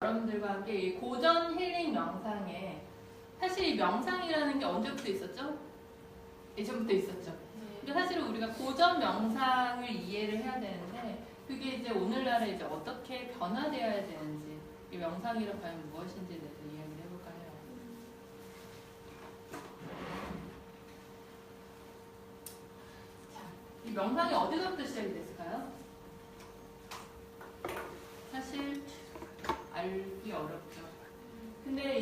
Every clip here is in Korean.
여러분들과 함께 이 고전 힐링 명상에 사실 이 명상이라는 게 언제부터 있었죠? 예전부터 있었죠. 근데 사실 우리가 고전 명상을 이해를 해야 되는데 그게 이제 오늘날에 이제 어떻게 변화되어야 되는지 이 명상이란 과연 무엇인지에 대해서 이야기를 해볼까 해요. 자, 이 명상이 어디서부터 시작이 됐을까요? 사실 알기 어렵죠. 근데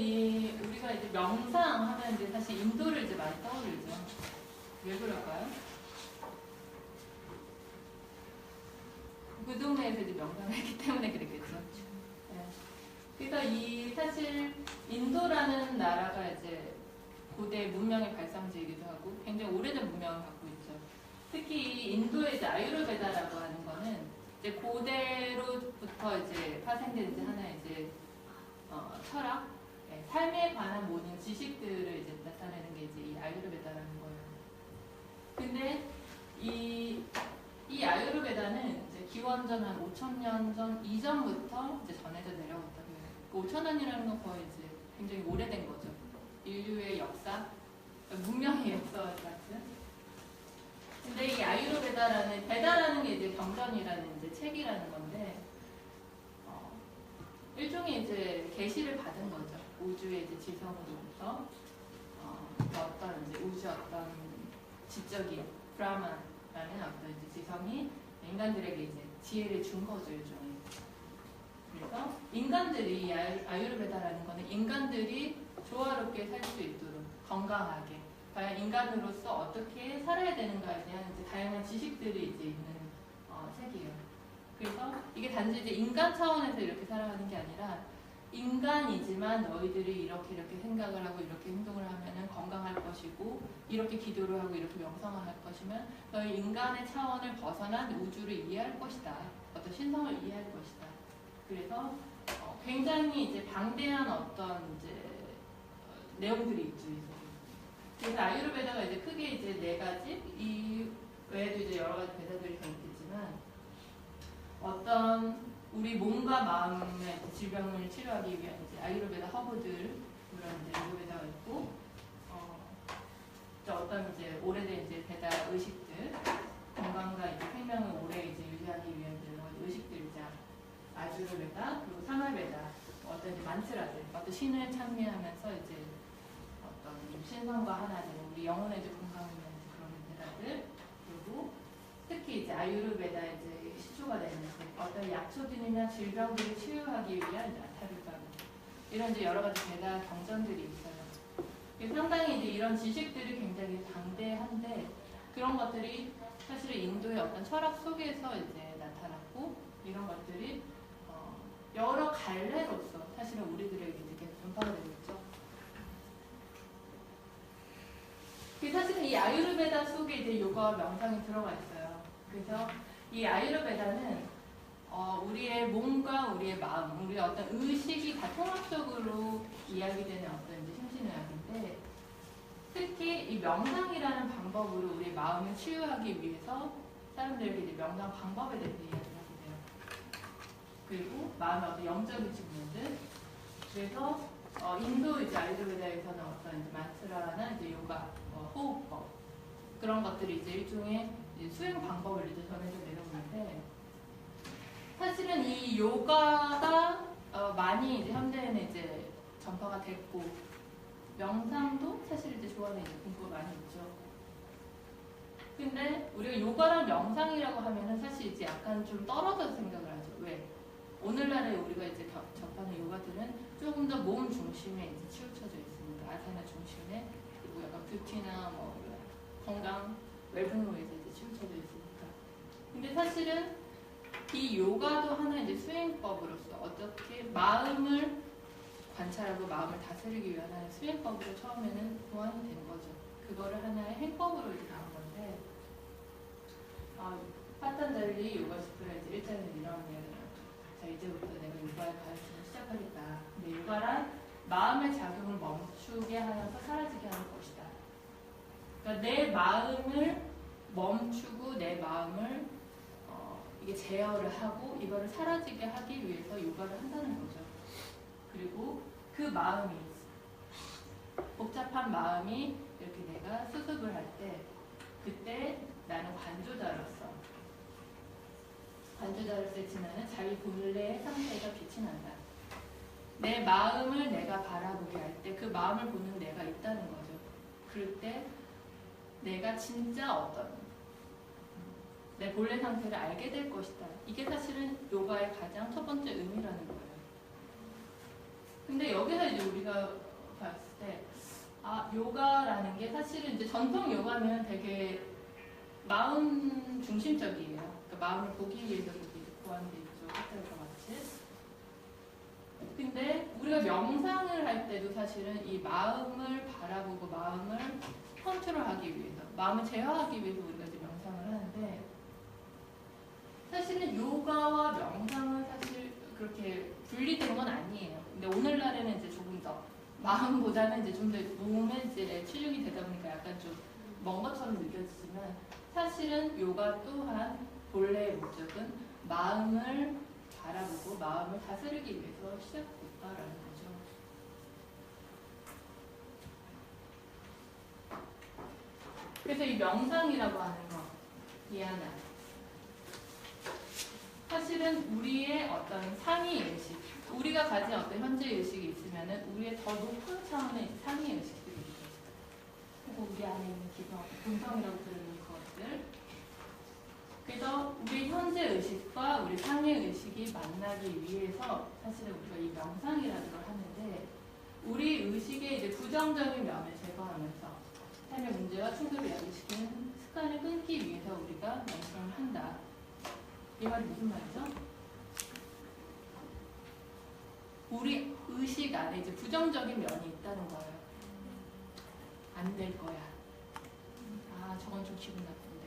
우리가 이제 명상하면 이제 사실 인도를 이제 많이 떠올리죠. 왜 그럴까요? 그 동네에서 이제 명상을 했기 때문에 그랬겠죠. 네. 그래서 사실 인도라는 나라가 이제 고대 문명의 발상지이기도 하고 굉장히 오래된 문명을 갖고 있죠. 특히 이 인도의 이제 아유르베다라고 하는 거는 이제 고대로부터 이제 파생된 이제 하나의 이제 철학, 네, 삶에 관한 모든 지식들을 이제 나타내는 게 이제 이 아유르베다라는 거예요. 근데 이 아유르베다는 이제 기원전 한 5,000년 전 이전부터 이제 전해져 내려왔다고 해요. 그 5,000년이라는 건 거의 이제 굉장히 오래된 거죠. 인류의 역사, 문명의 역사 같은. 근데 이 아유르베다라는 베다라는 게 이제 경전이라는 이제 책이라는 건데 일종의 이제 계시를 받은 거죠. 우주의 이제 지성으로부터 어떤 이제 우주 어떤 지적인 브라만라는 어떤 이제 지성이 인간들에게 이제 지혜를 준 거죠, 일종의. 그래서 인간들이 이 아유르베다라는 거는 인간들이 조화롭게 살 수 있도록 건강하게 과연 인간으로서 어떻게 살아야 되는가에 대한 이제 다양한 지식들이 이제 있는 책이에요. 그래서 이게 단지 이제 인간 차원에서 이렇게 살아가는 게 아니라 인간이지만 너희들이 이렇게 생각을 하고 이렇게 행동을 하면은 건강할 것이고 이렇게 기도를 하고 이렇게 명상을 할 것이면 너희 인간의 차원을 벗어난 우주를 이해할 것이다. 어떤 신성을 이해할 것이다. 그래서 굉장히 이제 방대한 어떤 이제 내용들이 있죠. 그래서 아유르베다가 이제 크게 이제 4가지, 이 외에도 이제 여러 가지 베다들이 더 있겠지만 어떤 우리 몸과 마음의 질병을 치료하기 위한 이제 아유르베다 허브들 그런 이제 아유르베다가 있고 어떤 이제 오래된 이제 베다 의식들 건강과 이제 생명을 오래 이제 유지하기 위한 여러 가지 의식들 이제 아유르베다 그리고 사마베다 어떤 이제 만트라들 어떤 신을 찬미하면서 이제 어떤 신성과 하나 되는 우리 영혼의 이제 건강을 위한 그런 베다들 그리고 특히 이제 아유르베다 이제 시초가 되는 어떤 약초들이나 질병들을 치유하기 위한 아타르바르 이런 이제 여러 가지 베다 경전들이 있어요. 상당히 이제 이런 지식들이 굉장히 방대한데 그런 것들이 사실 인도의 어떤 철학 속에서 이제 나타났고 이런 것들이 여러 갈래로서 사실은 우리들에게 이렇게 전파가 되고 있죠. 사실은 이 아유르베다 속에 이제 요가와 명상이 들어가 있어요. 그래서 이 아유르베다는 우리의 몸과 우리의 마음, 우리의 어떤 의식이 다 통합적으로 이야기되는 어떤 이제 심신의학인데 특히 이 명상이라는 방법으로 우리의 마음을 치유하기 위해서 사람들에게 이제 명상 방법에 대해서 이야기를 하게 돼요. 그리고 마음의 어떤 영적인 측면들. 그래서 인도 이제 아유르베다에서는 어떤 이제 만트라나 이제 요가, 호흡법 그런 것들이 이제 일종의 이제 수행 방법을 이제 전해져 내려오는데 사실은 이 요가가 많이 이제 현대에는 이제 전파가 됐고 명상도 사실 이제 좋아하는 이제 공부가 많이 있죠. 근데 우리가 요가랑 명상이라고 하면은 사실 이제 약간 좀 떨어져서 생각을 하죠. 왜? 오늘날에 우리가 이제 접하는 요가들은 조금 더 몸 중심에 이제 치우쳐져 있습니다. 아사나 중심에 그리고 약간 뷰티나 뭐 건강, 웰빙로에서 이제 치우쳐져 있으니까. 근데 사실은 이 요가도 하나의 이제 수행법으로서 어떻게 마음을 관찰하고 마음을 다스리기 위한 하나의 수행법으로 처음에는 보완이 된 거죠. 그거를 하나의 행법으로 이렇게 나온 건데 파탄잘리 요가 수프라 이제 1장에서 이런 이야기를 자 이제부터 내가 요가의 가르침을 시작하겠다. 근데 요가란 마음의 작용을 멈추게 하여서 사라지게 하는 것이다. 그러니까 내 마음을 멈추고 내 마음을 이게 제어를 하고 이거를 사라지게 하기 위해서 요가를 한다는 거죠. 그 마음이 복잡한 마음이 이렇게 내가 수습을 할 때 그때 나는 관조자로서 치면은 자기 본래의 상태가 빛이 난다. 내 마음을 내가 바라보게 할 때 그 마음을 보는 내가 있다는 거죠. 그럴 때 내가 진짜 어떤 내 본래 상태를 알게 될 것이다. 이게 사실은 요가의 가장 첫 번째 의미라는 거예요. 근데 여기서 이제 우리가 봤을 때 요가라는 게 사실은 이제 전통 요가는 되게 마음 중심적이에요. 그러니까 마음을 보기 위해서 고안돼 있죠. 호텔과 같이. 근데 우리가 명상을 할 때도 사실은 이 마음을 바라보고 마음을 컨트롤하기 위해서, 마음을 제어하기 위해서 우리가 이제 명상을 하는데, 사실은 요가와 명상은 사실 그렇게 분리된 건 아니에요. 근데 오늘날에는 이제 조금 더 마음보다는 이제 좀 더 몸에 이제 치중이 되다 보니까 약간 좀 먼 것처럼 느껴지지만, 사실은 요가 또한 본래의 목적은 마음을 바라보고 마음을 다스리기 위해서 시작됐다라는 거죠. 그래서 이 명상이라고 하는 거, 이 하나, 사실은 우리의 어떤 상위 의식, 우리가 가진 어떤 현재 의식이 있으면은 우리의 더 높은 차원의 상위 의식들이 있어요. 그리고 우리 안에 있는 기성, 본성이라고 부르는 것들. 그래서 우리 현재 의식과 우리 상위 의식이 만나기 위해서 사실은 우리가 이 명상이라는 걸 하는데, 우리 의식의 이제 부정적인 면을 제거하면서 삶의 문제와 충돌을 야기시키는 습관을 끊기 위해서 우리가 명상을 한다. 이 말이 무슨 말이죠? 우리 의식 안에 이제 부정적인 면이 있다는 거예요. 안 될 거야. 저건 좀 기분 나쁜데.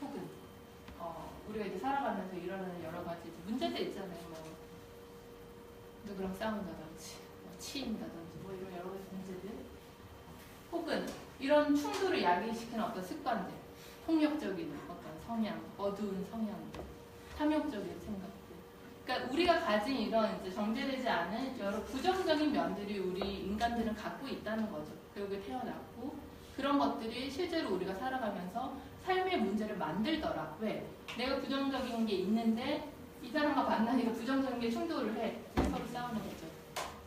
혹은 우리가 이제 살아가면서 일어나는 여러 가지 문제들 있잖아요. 뭐 누구랑 싸운다든지, 뭐 치인다든지, 뭐 이런 여러 가지 문제들. 혹은 이런 충돌을 야기시키는 어떤 습관들, 폭력적인 어떤 성향, 어두운 성향들, 탐욕적인 생각들. 그러니까 우리가 가진 이런 이제 정제되지 않은 여러 부정적인 면들이 우리 인간들은 갖고 있다는 거죠. 결국에 태어났고, 그런 것들이 실제로 우리가 살아가면서 삶의 문제를 만들더라. 왜? 내가 부정적인 게 있는데 이 사람과 만나니까 부정적인 게 충돌을 해. 서로 싸우는 거죠.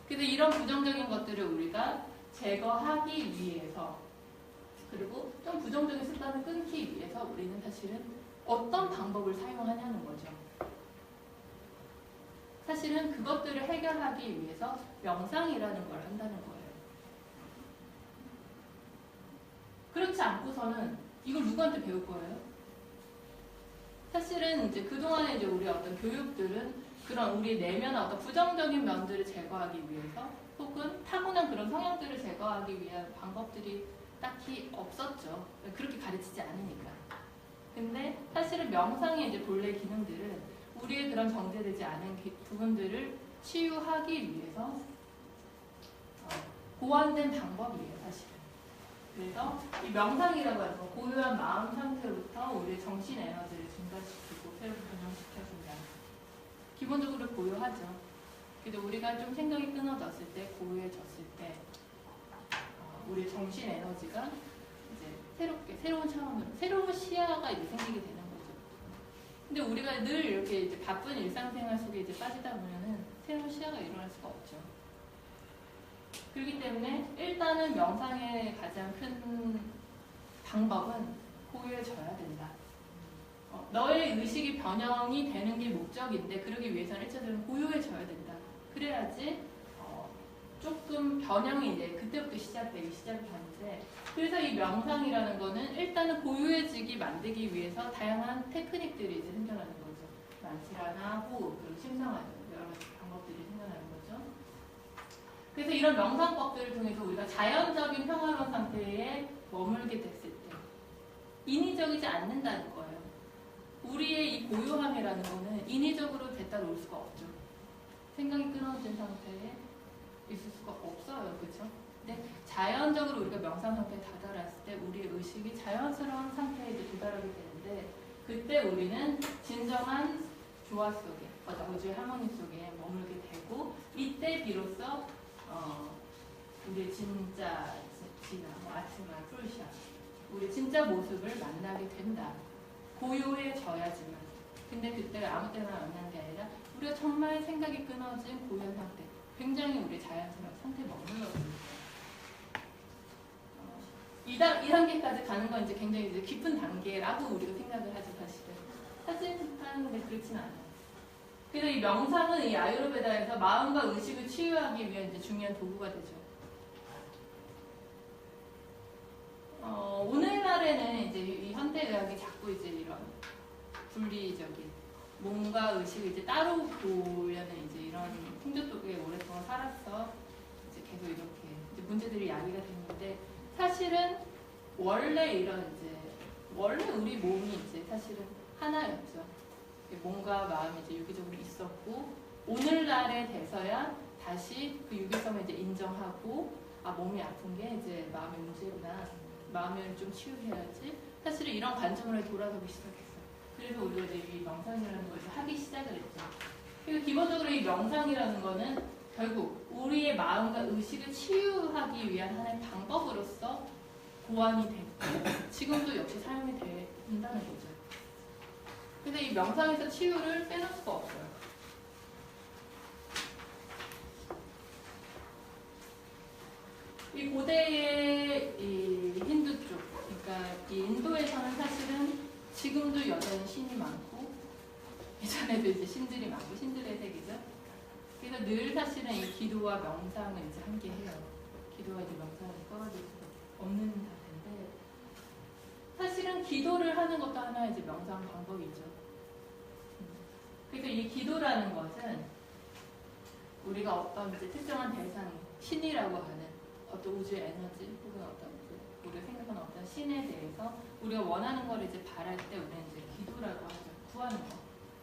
그래서 이런 부정적인 것들을 우리가 제거하기 위해서, 그리고 좀 부정적인 습관을 끊기 위해서 우리는 사실은 어떤 방법을 사용하냐는 거죠. 사실은 그것들을 해결하기 위해서 명상이라는 걸 한다는 거예요. 그렇지 않고서는 이걸 누구한테 배울 거예요? 사실은 이제 그동안에 이제 우리 어떤 교육들은 그런 우리 내면의 어떤 부정적인 면들을 제거하기 위해서, 혹은 타고난 그런 성향들을 제거하기 위한 방법들이 딱히 없었죠. 그렇게 가르치지 않으니까. 근데 사실은 명상의 이제 본래 기능들은 우리의 그런 정제되지 않은 부분들을 치유하기 위해서 고안된 방법이에요, 사실은. 그래서 이 명상이라고 하는 건 고요한 마음 상태로부터 우리의 정신 에너지를 증가시키고 새롭게 변형시켜준다. 기본적으로 고요하죠. 그래도 우리가 좀 생각이 끊어졌을 때, 고요해졌을 때 우리의 정신 에너지가 이제 새롭게, 새로운 차원으로, 새로운 시야가 이제 생기게 되는 거죠. 근데 우리가 늘 이렇게 이제 바쁜 일상생활 속에 이제 빠지다 보면은 새로운 시야가 일어날 수가 없죠. 그렇기 때문에 일단은 명상의 가장 큰 방법은 고요해져야 된다. 너의 의식이 변형이 되는 게 목적인데, 그러기 위해서는 1차적으로 고요해져야 된다. 그래야지 조금 변형이 이제 그때부터 시작되기 시작하는데, 그래서 이 명상이라는 거는 일단은 고요해지기 만들기 위해서 다양한 테크닉들이 이제 생겨나는 거죠. 만치라나 호흡, 그리고 심상하는 여러 가지 방법들이 생겨나는 거죠. 그래서 이런 명상법들을 통해서 우리가 자연적인 평화로운 상태에 머물게 됐을 때 인위적이지 않는다는 거예요. 우리의 이 고요함이라는 거는 인위적으로 됐다 놓을 수가 없죠. 생각이 끊어진 상태에 있을 수가 없어요. 그렇죠? 근데 자연적으로 우리가 명상 상태에 다다랐을 때 우리의 의식이 자연스러운 상태에 이제 도달하게 되는데, 그때 우리는 진정한 조화 속에, 우주의 하모니 속에 머물게 되고, 이때 비로소 우리 진짜 지나 아트나 프루시아 우리 진짜 모습을 만나게 된다. 고요해져야지만. 근데 그때가 아무 때나 만난 게 아니라 우리가 정말 생각이 끊어진 고요한 상태, 굉장히 우리 자연스러운 상태에 머물러 있는 거예요. 2단계까지 가는 건 이제 굉장히 이제 깊은 단계라고 우리가 생각을 하죠, 사실은. 사실 하는데 그렇진 않아요. 그래서 이 명상은 이 아유르베다에서 마음과 의식을 치유하기 위한 이제 중요한 도구가 되죠. 오늘날에는 이제 이 현대의학이 자꾸 이제 이런 분리적인 몸과 의식을 이제 따로 보려는 이제 이런 풍조 속에 오랫동안 살았어. 이제 계속 이렇게 이제 문제들이 야기가 됐는데 사실은 원래 우리 몸이 이제 사실은 하나였죠. 몸과 마음이 이제 유기적으로 있었고 오늘날에 돼서야 다시 그 유기성을 이제 인정하고 몸이 아픈 게 이제 마음의 문제구나. 마음을 좀 치유해야지. 사실은 이런 관점으로 돌아서기 시작했어요. 그래서 우리가 이제 이 명상이라는 걸 하기 시작을 했죠. 그리고 기본적으로 이 명상이라는 거는 결국 우리의 마음과 의식을 치유하기 위한 하나의 방법으로서 고안이 되고 지금도 역시 사용이 된다는 거죠. 근데 이 명상에서 치유를 빼놓을 수가 없어요. 이 고대의 이 힌두 쪽, 그러니까 이 인도에서는 사실은 지금도 여전히 신이 많고 예전에도 이제 신들이 많고 신들의 세계죠. 그래서 늘 사실은 이 기도와 명상을 이제 함께 해요. 기도와 이제 명상을 떨어질 수 없는 자세인데 사실은 기도를 하는 것도 하나의 이제 명상 방법이죠. 그래서 이 기도라는 것은 우리가 어떤 이제 특정한 대상, 신이라고 하는 어떤 우주의 에너지 혹은 어떤 우리가 생각하는 어떤 신에 대해서 우리가 원하는 걸 이제 바랄 때 우리는 이제 기도라고 하죠. 구하는 거.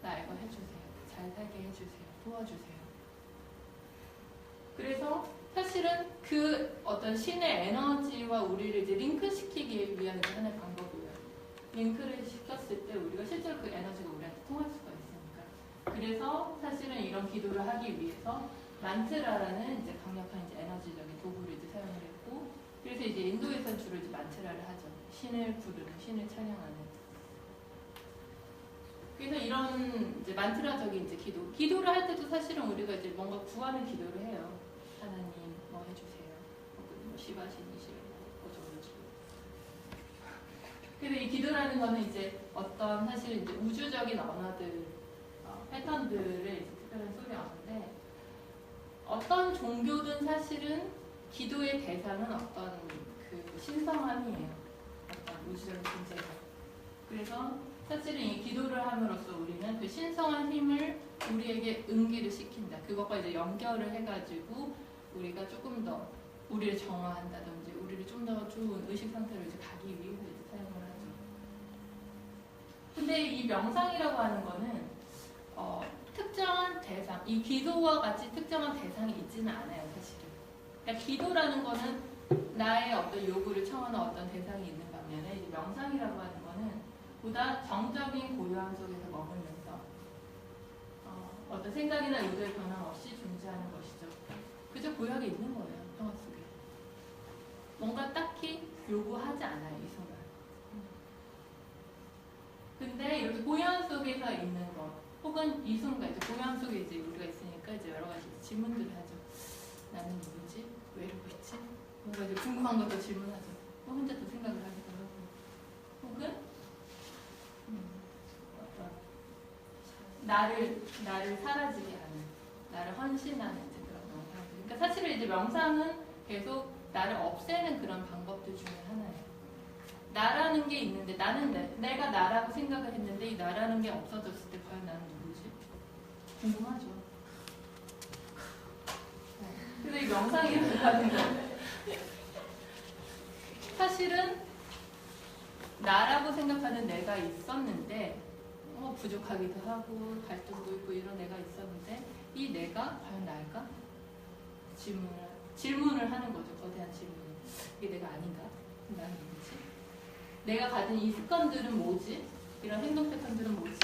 나 이거 해주세요. 잘 살게 해주세요. 도와주세요. 그래서 사실은 그 어떤 신의 에너지와 우리를 이제 링크시키기 위한 하나의 방법이에요. 링크를 시켰을 때 우리가 실제로 그 에너지가 우리한테 통할 수가 있으니까. 그래서 사실은 이런 기도를 하기 위해서 만트라라는 이제 강력한 이제 에너지적인 도구를 이제 사용을 했고, 그래서 이제 인도에서는 주로 이제 만트라를 하죠. 신을 부르는, 신을 찬양하는. 그래서 이런 이제 만트라적인 이제 기도를 할 때도 사실은 우리가 이제 뭔가 구하는 기도를 해요. 하나님 뭐 해주세요. 혹은 뭐 시바신이시여 어쩌고저쩌고. 그래서 이 기도라는 거는 이제 어떤 사실 이제 우주적인 언어들, 패턴들을 이제 특별한 소리 하는데 어떤 종교든 사실은 기도의 대상은 어떤 그 신성함이에요. 어떤 우주적인 존재가. 그래서 사실은 이 기도를 함으로써 우리는 그 신성한 힘을 우리에게 응기를 시킨다. 그것과 이제 연결을 해가지고 우리가 조금 더 우리를 정화한다든지 우리를 좀 더 좋은 의식 상태로 이제 가기 위해서 이제 사용을 하죠. 근데 이 명상이라고 하는 거는 특정한 대상, 이 기도와 같이 특정한 대상이 있지는 않아요, 사실은. 그러니까 기도라는 거는 나의 어떤 요구를 청하는 어떤 대상이 있는 반면에 이 명상이라고 하는 거는 보다 정적인 고요함 속에서 머물면서 어떤 생각이나 의도의 변화 없이 존재하는 것이죠. 그저 고요하게 있는 거예요, 평화 속에. 뭔가 딱히 요구하지 않아요, 이 순간. 근데 이렇게 고요함 속에서 있는 것, 혹은 이 순간 이제 고요함 속에 이제 우리가 있으니까 이제 여러 가지 질문들을 하죠. 나는 누구지? 왜 이러고 있지? 뭔가 이제 궁금한 것도 질문하죠. 혼자 또 생각을 하기도 하고, 혹은 어떤 나를 사라지게 하는, 나를 헌신하는 이제 그런 명상들. 그러니까 사실은 이제 명상은 계속 나를 없애는 그런 방법들 중에 하나예요. 나라는 게 있는데 나는 내가 나라고 생각을 했는데 이 나라는 게 없어졌을 때 과연 나는 누구지? 궁금하죠. 그래서 이 명상이라고 하는 거 사실은 나라고 생각하는 내가 있었는데 부족하기도 하고 갈등도 있고 이런 내가 있었는데 이 내가 과연 나일까? 질문을 하는 거죠. 거대한 질문. 이게 내가 아닌가? 나는 누구지? 내가 가진 이 습관들은 뭐지? 이런 행동 패턴들은 뭐지?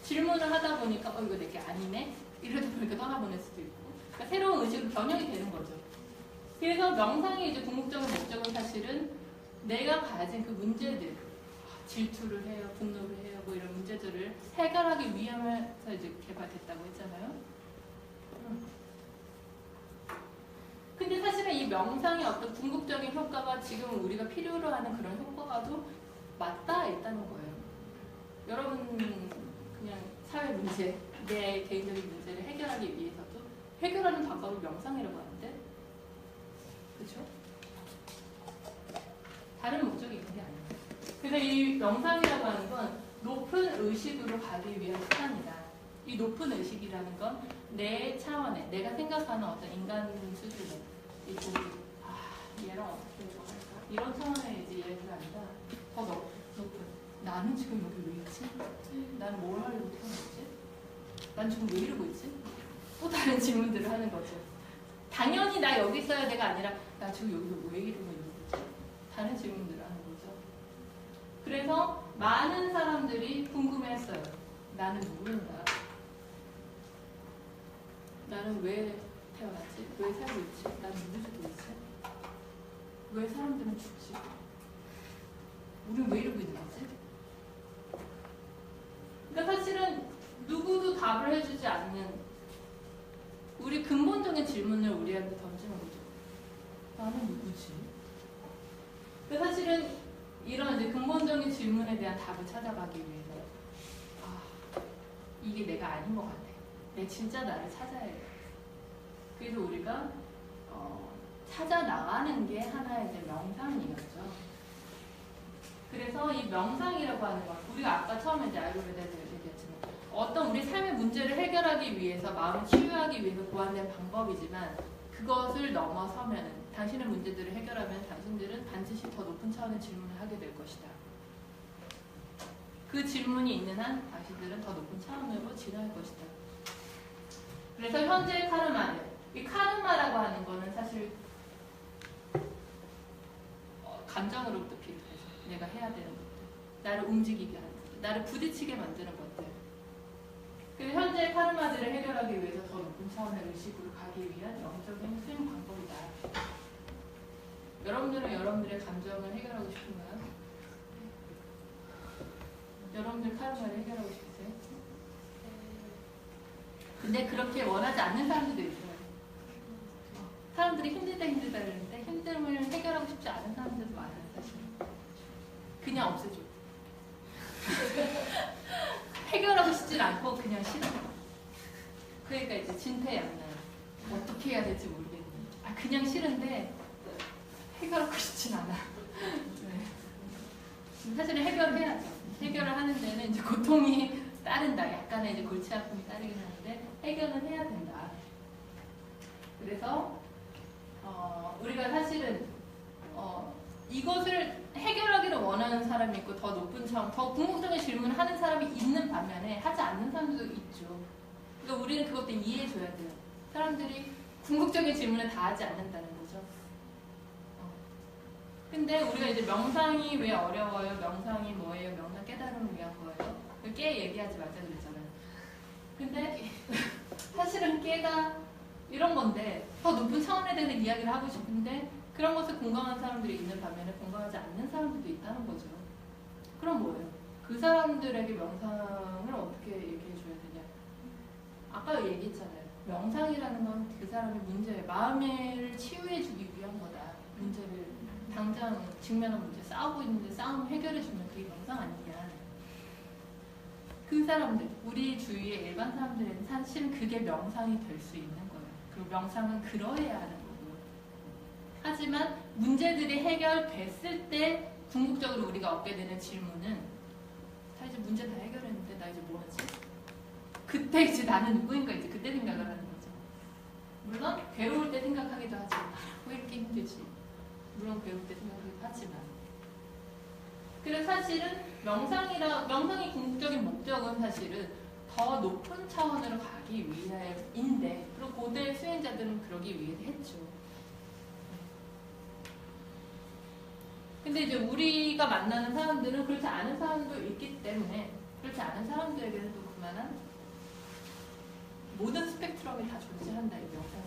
질문을 하다 보니까 이거 내게 아니네? 이러다 보니까 떠나보낼 수도 있고, 그러니까 새로운 의식을 변형이 되는 거죠. 그래서 명상의 이제 궁극적인 목적은 사실은 내가 가진 그 문제들, 질투를 해요, 분노를 해요, 뭐 이런 문제들을 해결하기 위함에서 이제 개발됐다고 했잖아요. 근데 사실은 이 명상의 어떤 궁극적인 효과가 지금 우리가 필요로 하는 그런 효과가도 맞닿아 있다는 거예요. 여러분 그냥 사회 문제, 내 개인적인 문제를 해결하기 위해서도 해결하는 방법을 명상이라고 하는데, 그렇죠? 다른 목적이 있는 게 아니에요. 그래서 이 명상이라고 하는 건 높은 의식으로 가기 위한 수단이다. 이 높은 의식이라는 건 내 차원의, 내가 생각하는 어떤 인간 수준의 이 얘랑 어떻게 할까? 이런 차원의 이제 얘기가 아니라 더 높은. 나는 지금 여기 왜 있지? 나는 뭘 하려고 태어났지? 난 지금 왜 이러고 있지? 또 다른 질문들을 하는 거죠. 당연히 나 여기 있어야 돼가 아니라 나 지금 여기서 왜 이러고 있는 거지? 다른 질문들을 하는 거죠. 그래서 많은 사람들이 궁금해했어요. 나는 누구인가? 나는 왜 태어났지? 왜 살고 있지? 나는 누구지도 있지? 왜 사람들은 죽지? 우리는 왜 이러고 있는 거지? 그러니까 사실은 누구도 답을 해주지 않는 우리 근본적인 질문을 우리한테 던지는 거죠. 나는 누구지? 그러니까 사실은 이런 이제 근본적인 질문에 대한 답을 찾아가기 위해서 이게 내가 아닌 것 같아. 내 진짜 나를 찾아야 돼. 그래서 우리가 찾아 나가는 게 하나의 이제 명상이었죠. 그래서 이 명상이라고 하는 건 우리가 아까 처음에 이제 아유르베다에서 얘기했지만 어떤 우리 삶의 문제를 해결하기 위해서 마음을 치유하기 위해서 고안된 방법이지만 그것을 넘어서면 당신의 문제들을 해결하면 당신들은 반드시 더 높은 차원의 질문을 하게 될 것이다. 그 질문이 있는 한 당신들은 더 높은 차원으로 진화할 것이다. 그래서 현재의 카르마는 이 카르마라고 하는 거는 사실 감정으로부터 비롯해서 내가 해야 되는 것들, 나를 움직이게 하는 것들, 나를 부딪히게 만드는 것들. 그래서 현재의 카르마들을 해결하기 위해서 더 높은 차원의 의식으로 가기 위한 영적인 수행 방법이다. 여러분들은 여러분들의 감정을 해결하고 싶은가요? 여러분들 카르마를 해결하고 싶으세요? 근데 그렇게 원하지 않는 사람들도 있어요. 사람들이 힘들다 그러는데 힘듦을 해결하고 싶지 않은 사람들도 많아요. 사실 그냥 없애줘. 해결하고 싶진 않고 그냥 싫어. 그러니까 이제 진퇴양난. 어떻게 해야 될지 모르겠네. 그냥 싫은데 해결하고 싶진 않아. 네. 사실은 해결을 해야죠. 해결을 하는 데는 이제 고통이 따른다. 약간의 이제 골치 아픔이 따르긴 하는데 해결은 해야 된다. 그래서 우리가 사실은 이것을 해결하기를 원하는 사람이 있고 더 높은 차원, 더 궁극적인 질문을 하는 사람이 있는 반면에 하지 않는 사람들도 있죠. 그러니까 우리는 그것도 이해해줘야 돼요. 사람들이 궁극적인 질문을 다 하지 않는다는 거죠. 근데 우리가 이제 명상이 왜 어려워요? 명상이 뭐예요? 명상 깨달음을 위한 거예요? 깨 얘기하지 말자 그랬잖아요. 근데 사실은 깨가 이런 건데 더 높은 차원에 대해서 이야기를 하고 싶은데 그런 것을 공감하는 사람들이 있는 반면에 공감하지 않는 사람들도 있다는 거죠. 그럼 뭐예요? 그 사람들에게 명상을 어떻게 얘기해 줘야 되냐? 아까 얘기했잖아요. 명상이라는 건 그 사람의 문제, 마음을 치유해 주기 위한 거다. 문제를 당장 직면한 문제, 싸우고 있는데 싸움 해결해 주면 그게 명상 아니냐. 그 사람들, 우리 주위의 일반 사람들에는 사실은 그게 명상이 될 수 있는 거예요. 그리고 명상은 그러해야 하는 거고. 하지만 문제들이 해결됐을 때 궁극적으로 우리가 얻게 되는 질문은 다 이제 문제 다 해결했는데 나 이제 뭐 하지? 그때 이제 나는 누구인가 이제 그때 생각을 하는 거죠. 물론 괴로울 때 생각하기도 하지만 왜 이렇게 힘들지? 물론 괴로울 때 생각하기도 하지만 그래서 사실은 명상이 궁극적인 목적은 사실은 더 높은 차원으로 가기 위해인데 그리고 고대 수행자들은 그러기 위해 했죠. 근데 이제 우리가 만나는 사람들은 그렇지 않은 사람도 있기 때문에 그렇지 않은 사람들에게는 또 그만한 모든 스펙트럼이 다 존재한다 이 명상에.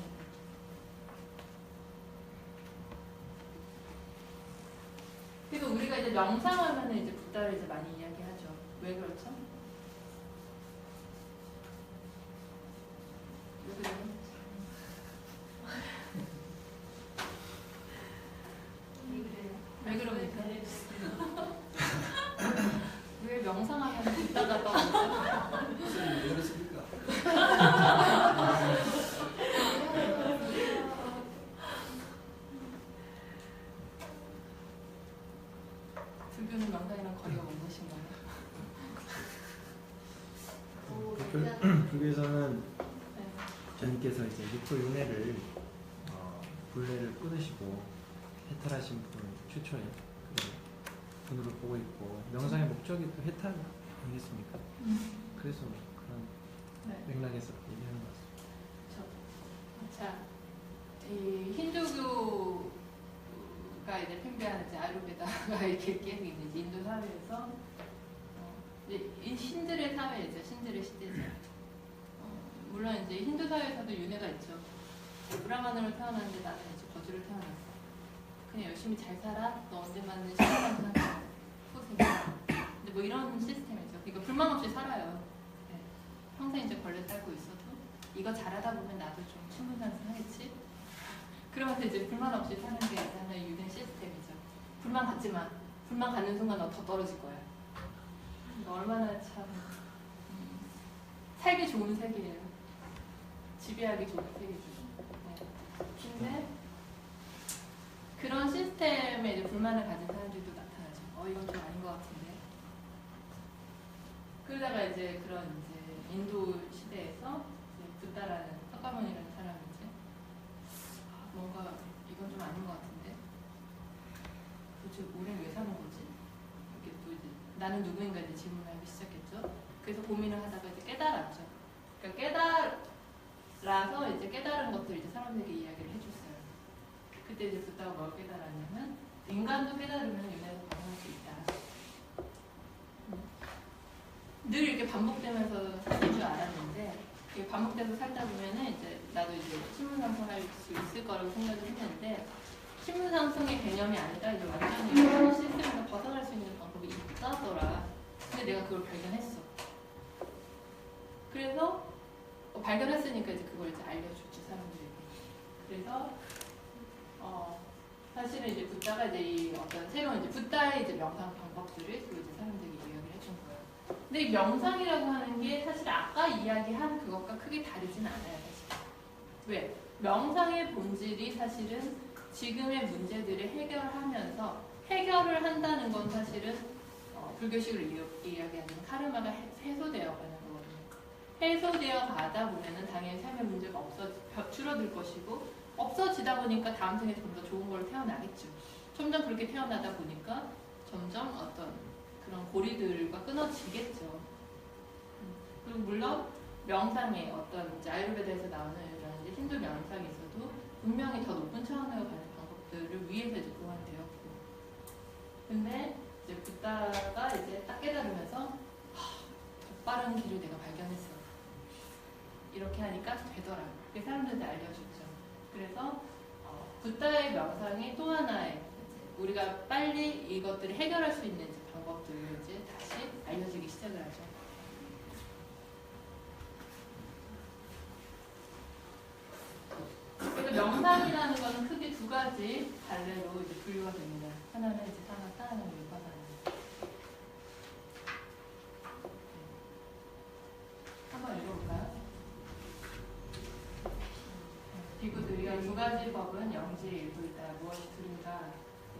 이제 명상하면은 이제 붓다를 이제 많이 이야기하죠. 왜 그렇죠? 왜 그래요? 왜 그럽니까? 왜 명상하면 붓다가 떠오르죠? 왜 그렇습니까? 불교는 명상이랑 거리가 먼 것인가요? 불교에서는 네. 전님께서 이제 육도 윤회를 불례를 끊으시고 해탈하신 분을 최초의 그 분으로 보고 있고 명상의 목적이 또 해탈 아니겠습니까? 그래서 그런 네. 맥락에서 얘기하는 것 같습니다. 자, 이 힌두교가 이제 팽배한 이제 아유르베다가 이렇게 깨고 있는 이제 인도 사회에서 이제 이 신들의 사회이죠. 신들의 시대죠. 물론 이제 힌두 사회에서도 윤회가 있죠. 브라만으로 태어났는데 나는 이제 거지로 태어났어. 그냥 열심히 잘 살아. 너 언제 맞는 시간만 사는 후생. 근데 뭐 이런 시스템이죠. 그러니까 불만 없이 살아요. 네. 평생 이제 걸레 딸고 있어도 이거 잘하다 보면 나도 좀 신분상승하겠지. 그러면서 이제 불만 없이 사는 게 하나의 유된 시스템이죠. 불만 갖지 마. 불만 갖는 순간 너 더 떨어질 거야. 얼마나 참 살기 좋은 세계예요. 지배하기 좋은 세계죠. 네. 근데 그런 시스템에 이제 불만을 가진 사람들도 나타나죠. 이건 좀 아닌 것 같은데. 그러다가 이제 그런 이제 인도 시대에서 이제 붓다라는 석가모니라는 사람이 이제 뭔가 이건 좀 아닌 것 같은데. 도대체 우리는 왜 사는 거지? 이렇게 또 이제 나는 누구인가 이제 질문을 하기 시작했죠. 그래서 고민을 하다가 이제 깨달았죠. 그러니까 깨달아서 이제 깨달은 것들 이제 사람들에게 이야기를 해줬어요. 그때 이제 붓다가 뭘 깨달았냐면 인간도 깨달으면 윤회에서 벗어날 수 있다. 늘 이렇게 반복되면서 사는 줄 알았는데 이게 반복돼서 살다 보면은 이제 나도 이제 신분상승할 수 있을 거라고 생각을 했는데 신분상승의 개념이 아니라 이제 완전히 이런 시스템에서 벗어날 수 있는 방법이 있다더라. 근데 내가 그걸 발견했어. 그래서 발견했으니까 이제 그걸 이제 알려줬지 사람들에게. 그래서 사실은 이제 붓다가 이제 이 어떤 새로운 이제 붓다의 이제 명상 방법들을 또 이제 사람들에게 이야기를 해준 거예요. 근데 이 명상이라고 하는 게 사실 아까 이야기한 그것과 크게 다르진 않아요, 사실. 왜? 명상의 본질이 사실은 지금의 문제들을 해결하면서 해결을 한다는 건 사실은 불교식으로 이야기하는 카르마가 해소되어 가는 거거든요. 해소되어 가다 보면은 당연히 삶의 문제가 줄어들 것이고 없어지다 보니까 다음 생에 좀 더 좋은 걸 태어나겠죠. 점점 그렇게 태어나다 보니까 점점 어떤 그런 고리들과 끊어지겠죠. 그리고 물론 명상의 어떤 이제 아유르베다에서 나오는 이런 이제 힌두 명상에서도 분명히 더 높은 차원으로 가는 방법들을 위해서 이제 보완되었고, 근데 이제 붓다가 이제 딱 깨달으면서 더 빠른 길을 내가 발견했어. 이렇게 하니까 되더라. 그게 사람들한테 알려줬죠. 그래서 붓다의 명상이 또 하나의 우리가 빨리 이것들을 해결할 수 있는 방법들을 이제 다시 알려지기 시작을 하죠. 그래서 명상이라는 것은 크게 두 가지 갈래로 이제 분류가 됩니다. 하나는 이제 사마타, 하나는 위파사나. 한번 읽어볼까요? 비구들이여 두 가지 법은 영지의 일부이다. 무엇이 둘인가?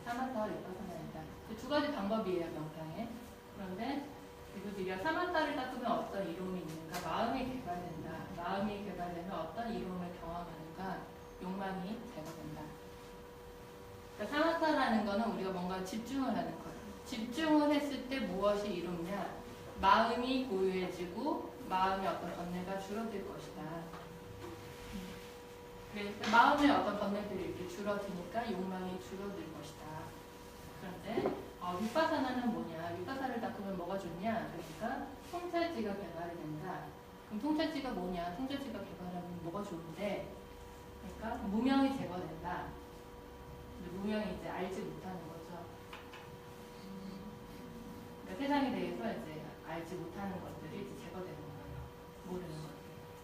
사마타와 위파사나이다. 두 가지 방법이에요, 명상에. 그런데 비구들이여 사마타를 닦으면 어떤 이로움이 있는가? 마음이 개발된다. 마음이 개발되면 어떤 이로움을 경험하는가? 욕망이 제거된다. 그러니까 사마타라는 거는 우리가 뭔가 집중을 하는 거예요. 집중을 했을 때 무엇이 이루냐? 마음이 고요해지고 마음의 어떤 번뇌가 줄어들 것이다. 그래서 마음의 어떤 번뇌들이 이렇게 줄어드니까 욕망이 줄어들 것이다. 그런데 위파사나는 뭐냐? 위파사를 닦으면 뭐가 좋냐? 그러니까 통찰지가 개발이 된다. 그럼 통찰지가 뭐냐? 통찰지가 개발하면 뭐가 좋은데? 그러니까 무명이 제거된다. 무명이 이제 알지 못하는 거죠. 세상에 대해서 이제 알지 못하는 것들이 이제 제거되는 거예요. 모르는 것들.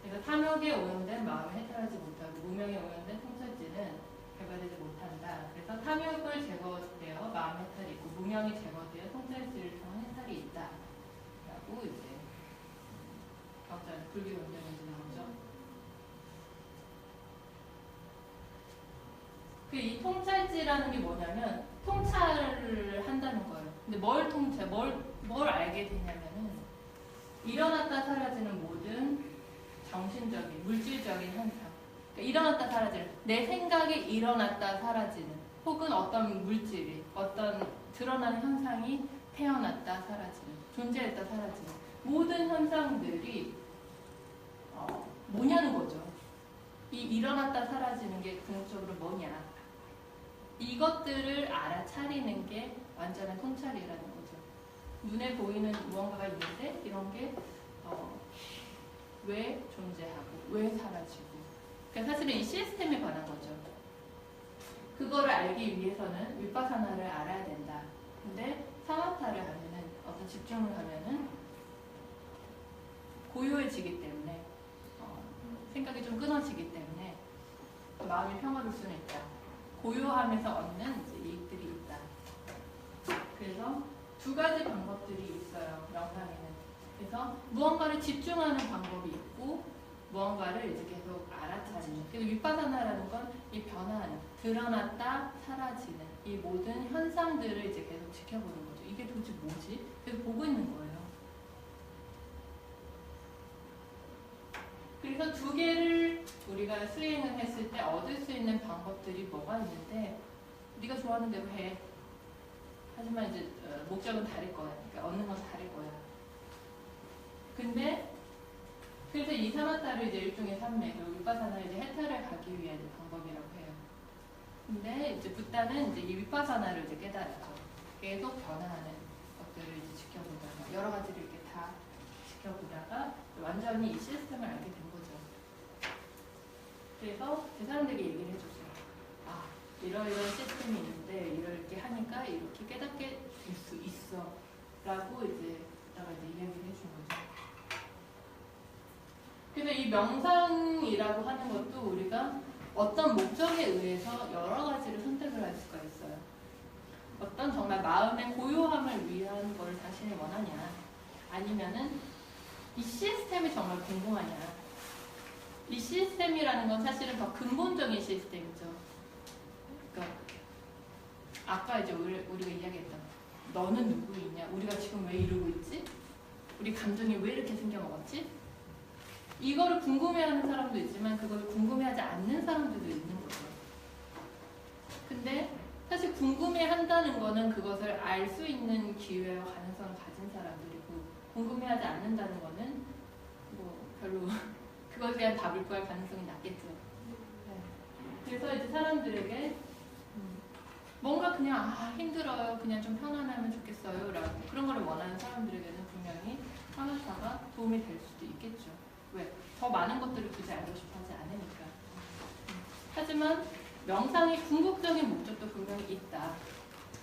그래서 탐욕에 오염된 마음을 해탈하지 못하고 무명에 오염된 통찰지는 개발되지 못한다. 그래서 탐욕을 제거되어 마음 해탈이 있고 무명이 제거되어 통찰지를 통한 해탈이 있다. 라고 이제 각자 불교 원전에서 나오죠. 이 통찰지라는 게 뭐냐면 통찰을 한다는 거예요. 근데 뭘 통찰, 뭘 알게 되냐면은 일어났다 사라지는 모든 정신적인, 물질적인 현상. 그러니까 일어났다 사라지는, 내 생각이 일어났다 사라지는, 혹은 어떤 물질이, 어떤 드러나는 현상이 태어났다 사라지는, 존재했다 사라지는 모든 현상들이 뭐냐는 거죠. 이 일어났다 사라지는 게 궁극적으로 뭐냐. 이것들을 알아차리는 게 완전한 통찰이라는 거죠. 눈에 보이는 무언가가 있는데 이런 게 왜 존재하고 왜 사라지고, 그러니까 사실은 이 시스템에 관한 거죠. 그거를 알기 위해서는 윗바사나를 알아야 된다. 근데 사마타를 하면은, 어떤 집중을 하면은 고요해지기 때문에 생각이 좀 끊어지기 때문에 마음이 평화로울 수는 있다. 고요함에서 얻는 이제 이익들이 있다. 그래서 두 가지 방법들이 있어요. 명상에는. 그래서 무언가를 집중하는 방법이 있고 무언가를 이제 계속 알아차리는. 그래서 윗바사나라는 건 이 변화하는, 드러났다 사라지는 이 모든 현상들을 이제 계속 지켜보는 거죠. 이게 도대체 뭐지? 계속 보고 있는 거예요. 그래서 두 개를 우리가 수행을 했을 때 얻을 수 있는 방법들이 뭐가 있는데, 네가 좋아하는 대로 해. 하지만 이제 목적은 다를 거야. 그러니까 얻는 건 다를 거야. 근데 그래서 이 사마타를 이제 일종의 산맥, 그리고 윗바사나를 이제 해탈을 가기 위한 방법이라고 해요. 근데 이제 붓다는 이제 이 윗바사나를 이제 깨달았죠. 계속 변화하는 것들을 이제 지켜보다가 여러 가지를 이렇게 다 지켜보다가 완전히 이 시스템을 알게 된 거죠. 그래서 제 사람들에게 얘기를 해줬어요. 아, 이러이러한 시스템이 있는데 이렇게 하니까 이렇게 깨닫게 될 수 있어. 라고 이제 이야기를 해준 거죠. 그래서 이 명상이라고 하는 것도 우리가 어떤 목적에 의해서 여러 가지를 선택을 할 수가 있어요. 어떤 정말 마음의 고요함을 위한 걸 자신이 원하냐, 아니면은 이 시스템이 정말 궁금하냐. 이 시스템이라는 건 사실은 더 근본적인 시스템이죠. 그러니까 아까 이제 우리가 이야기했던 너는 누구이냐, 우리가 지금 왜 이러고 있지, 우리 감정이 왜 이렇게 생겨먹었지, 이거를 궁금해하는 사람도 있지만 그걸 궁금해하지 않는 사람들도 있는 거죠. 근데 사실 궁금해한다는 거는 그것을 알 수 있는 기회와 가능성을 가진 사람들이고, 궁금해하지 않는다는 거는 뭐 별로 그것에 대한 답을 구할 가능성이 낮겠죠. 네. 그래서 이제 사람들에게 뭔가 그냥 힘들어요, 그냥 좀 편안하면 좋겠어요 라고 그런 걸 원하는 사람들에게는 분명히 사마타가 도움이 될 수도 있겠죠. 왜? 더 많은 것들을 굳이 알고 싶어 하지 않으니까. 하지만 명상의 궁극적인 목적도 분명히 있다.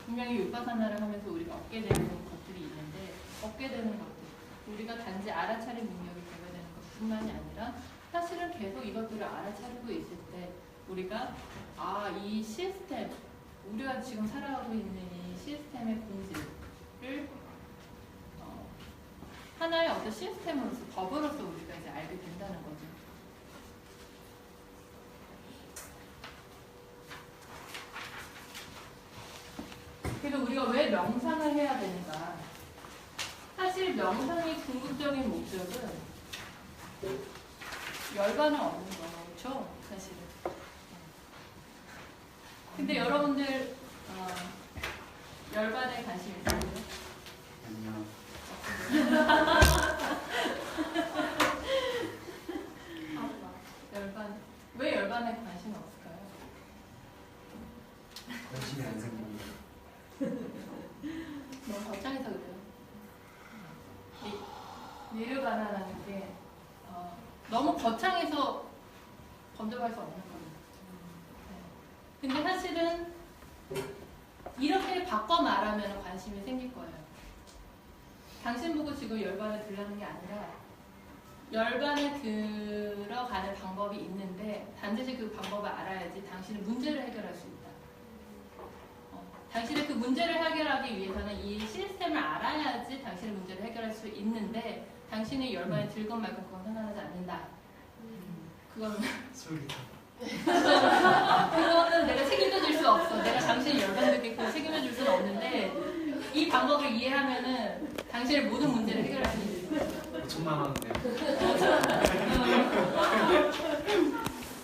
분명히 윗바사나를 하면서 우리가 얻게 되는 것들이 있는데, 얻게 되는 것들, 우리가 단지 알아차릴 능력이 개발되는 것뿐만이 아니라 사실은 계속 이것들을 알아차리고 있을 때 우리가 이 시스템, 우리가 지금 살아가고 있는 이 시스템의 본질을 하나의 어떤 시스템으로서, 법으로서 우리가 이제 알게 된다는 거죠. 그래서 우리가 왜 명상을 해야 되는가? 사실 명상의 궁극적인 목적은 열반을 얻는 거죠, 사실은. 근데 여러분들 열반에 관심 있으세요? 아니요. 열반. 왜 열반에 관심이 없을까요? 관심이 안 생깁니다. 너무 거창해서 그래요. 니르바나라는 게 너무 거창해서 건져갈 수 없는 거예요. 근데 사실은 이렇게 바꿔 말하면 관심이 생길 거예요. 당신 보고 지금 열반에 들어가는 게 아니라 열반에 들어가는 방법이 있는데 반드시 그 방법을 알아야지 당신의 문제를 해결할 수 있다. 당신의 그 문제를 해결하기 위해서는 이 시스템을 알아야지 당신의 문제를 해결할 수 있는데 당신의 열반에 들건 말건 그건 상관하지 않는다. 그거는 그거는 내가 책임져 줄 수 없어. 내가 당신의 열반들께 그 책임져 줄 수는 없는데 이 방법을 이해하면은 당신의 모든 문제를 해결할 수 있는. 5천만 원인데.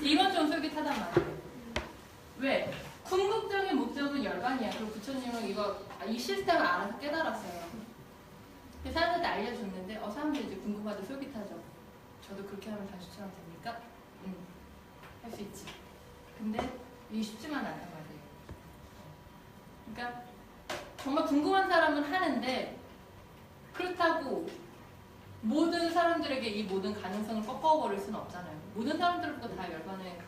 이건 좀 솔깃하단 말이에요. 왜? 궁극적인 목적은 열반이야. 그리고 부처님은 이 시스템을 알아서 깨달았어요. 사람들한테 알려줬는데 사람들이 이제 궁금하죠. 솔깃하죠. 저도 그렇게 하면 당신처럼 됩니까? 할 수 있지. 근데 이게 쉽지만 않단 말이에요. 그러니까 정말 궁금한 사람은 하는데 그렇다고 모든 사람들에게 이 모든 가능성을 꺾어버릴 수는 없잖아요. 모든 사람들부터 다 열반에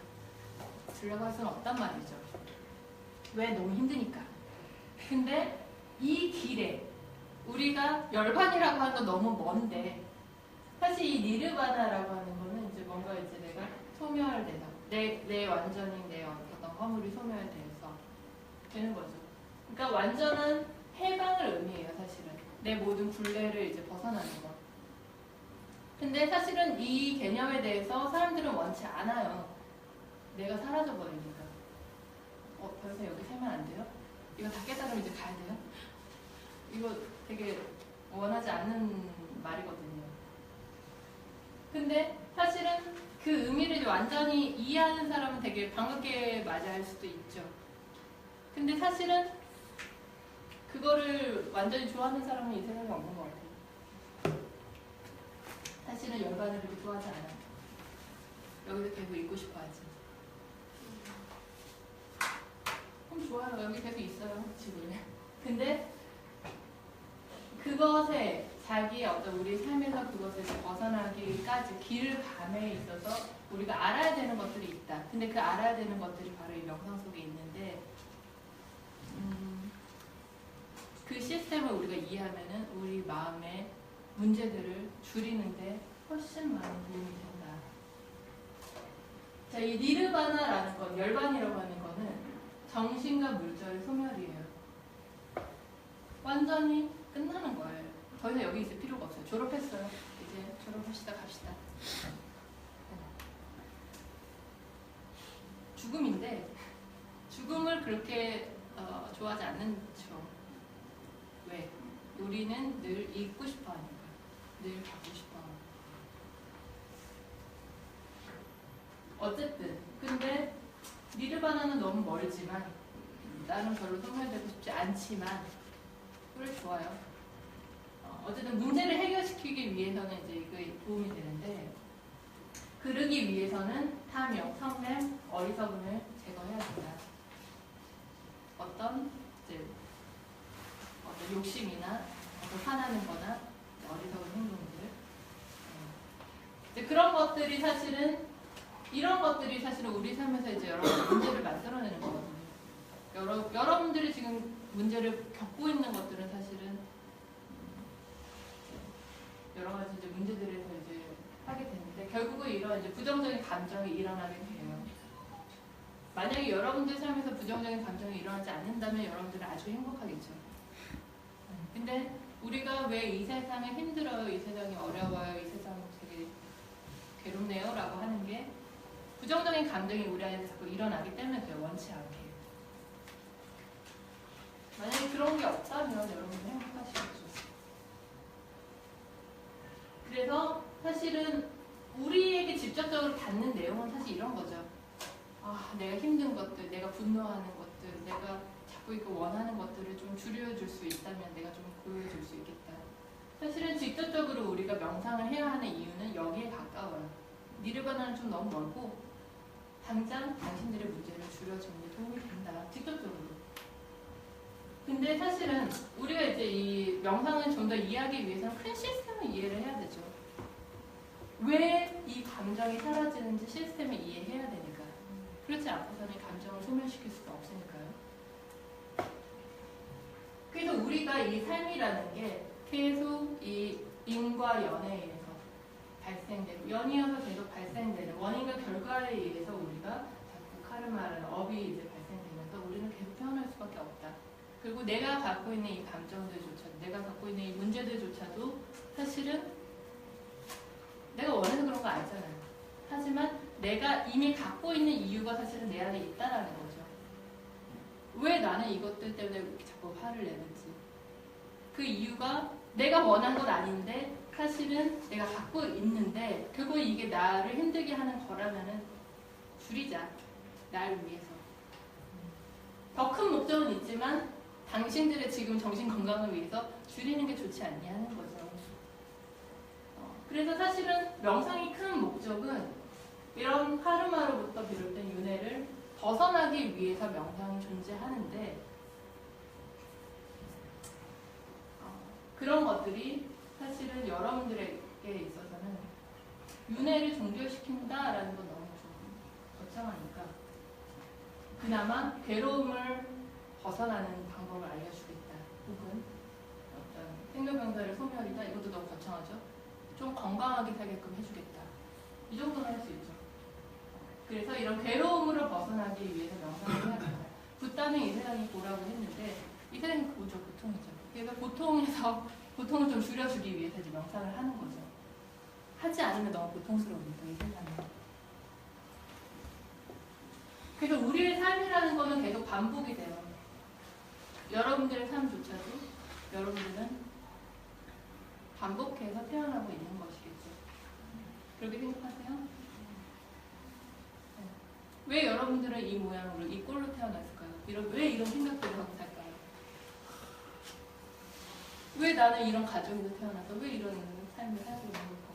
들려갈 수는 없단 말이죠. 왜? 너무 힘드니까. 근데 이 길에 우리가 열반이라고 하는 건 너무 먼데 사실 이 니르바나라고 하는 거는 이제 뭔가 이제 내가 소멸되다. 내 완전히 내 어떤 화물이 소멸돼서 되는 거죠. 그러니까 완전한 해방을 의미해요, 사실은. 내 모든 굴레를 이제 벗어나는 거. 근데 사실은 이 개념에 대해서 사람들은 원치 않아요. 내가 사라져버리니까. 벌써 여기 살면 안 돼요? 이거 다 깨달으면 이제 가야 돼요? 이거 되게 원하지 않는 말이거든요. 근데 사실은 그 의미를 완전히 이해하는 사람은 되게 반갑게 맞이할 수도 있죠. 근데 사실은 그거를 완전히 좋아하는 사람은 이 세상에 없는 것 같아요. 사실은 열반을 그렇게 좋아하지 않아요. 여기서 계속 있고 싶어 하지. 그럼 좋아요. 여기 계속 있어요. 지금은. 근데 그것에 자기의 어떤 우리 삶에서 그것을 벗어나기까지 길을 감에 있어서 우리가 알아야 되는 것들이 있다. 근데 그 알아야 되는 것들이 바로 이 명상 속에 있는데 그 시스템을 우리가 이해하면은 우리 마음의 문제들을 줄이는데 훨씬 많은 도움이 된다. 자, 이 니르바나라는 건, 열반이라고 하는 거는 정신과 물질의 소멸이에요. 완전히 끝나는 거예요. 더 이상 여기 있을 필요가 없어요. 졸업했어요. 이제 졸업합시다. 갑시다. 죽음인데 죽음을 그렇게 좋아하지 않죠. 왜? 우리는 늘 잊고 싶어 하니까. 늘 갖고 싶어 하니까. 어쨌든 근데 니르바나는 너무 멀지만 나는 별로 소멸되고 싶지 않지만 그래 좋아요. 어쨌든 문제를 해결시키기 위해서는 이제 이게 도움이 되는데 그러기 위해서는 탐욕, 성냄, 어리석음을 제거해야 된다. 어떤 욕심이나 어떤 화나는 거나 어리석은 행동들 이제 그런 것들이 사실은 이런 것들이 사실은 우리 삶에서 이제 여러 가지 문제를 만들어내는 거거든요. 여러분들이 지금 문제를 겪고 있는 것들은 사실은 여러 가지 이제 문제들에서 이제 하게 되는데 결국은 이런 이제 부정적인 감정이 일어나게 돼요. 만약에 여러분들 삶에서 부정적인 감정이 일어나지 않는다면 여러분들은 아주 행복하겠죠. 근데 우리가 왜 이 세상이 힘들어요, 이 세상이 어려워요, 이 세상이 되게 괴롭네요 라고 하는 게 부정적인 감정이 우리 안에서 자꾸 일어나기 때문에 그래요. 원치 않게. 만약에 그런 게 없다면 여러분은 행복하시겠죠. 그래서 사실은 우리에게 직접적으로 닿는 내용은 사실 이런 거죠. 내가 힘든 것들, 내가 분노하는 것들, 내가 자꾸 이거 원하는 것들을 좀 줄여줄 수 있다면 내가 좀 보여줄 수 있겠다. 사실은 직접적으로 우리가 명상을 해야 하는 이유는 여기에 가까워요. 니르바나는 좀 너무 멀고 당장 당신들의 문제를 줄여주는 데 도움이 된다. 직접적으로. 근데 사실은 우리가 이제 이 명상을 좀 더 이해하기 위해서는 큰 시스템을 이해를 해야 되죠. 왜 이 감정이 사라지는지 시스템을 이해해야 되니까. 그렇지 않고서는 감정을 소멸시킬 수가 없으니까요. 그래서 우리가 이 삶이라는 게 계속 이 인과 연에 의해서 발생되고 연이어서 계속 발생되는 원인과 결과에 의해서 우리가 자꾸 카르마라는 업이 이제 발생되면서 우리는 계속 태어날 수밖에 없다. 그리고 내가 갖고 있는 이 감정들조차도, 내가 갖고 있는 이 문제들조차도 사실은 내가 원해서 그런 거 아니잖아요. 하지만 내가 이미 갖고 있는 이유가 사실은 내 안에 있다라는 거죠. 왜 나는 이것들 때문에 자꾸 화를 내는지. 그 이유가 내가 원한 건 아닌데 사실은 내가 갖고 있는데 결국 이게 나를 힘들게 하는 거라면은 줄이자. 날 위해서. 더 큰 목적은 있지만 당신들의 지금 정신 건강을 위해서 줄이는 게 좋지 않냐 하는 거죠. 그래서 사실은 명상의 큰 목적은 이런 카르마로부터 비롯된 윤회를 벗어나기 위해서 명상이 존재하는데 그런 것들이 사실은 여러분들에게 있어서는 윤회를 종결시킨다라는 건 너무 좀 거창하니까 그나마 괴로움을 벗어나는 방법을 알려주겠다. 혹은 어떤 생로병사를 소멸이다. 이것도 너무 거창하죠. 좀 건강하게 살게끔 해주겠다. 이 정도는 할 수 있죠. 그래서 이런 괴로움으로 벗어나기 위해서 명상을 해야 된다. 붓다는 이 세상이 고라고 했는데 이 세상이 고죠. 고통이죠. 그래서 고통을 좀 줄여주기 위해서 이제 명상을 하는 거죠. 하지 않으면 너무 고통스러우니까 이 세상은. 그래서 우리의 삶이라는 거는 계속 반복이 돼요. 여러분들의 삶조차도 여러분들은 반복해서 태어나고 있는 것이겠죠. 그렇게 생각하세요? 네. 왜 여러분들은 이 모양으로, 이 꼴로 태어났을까요? 왜 이런 생각들을 하고 살까요? 왜 나는 이런 가정에서 태어나서 왜 이런 삶을 살고 있는 걸까?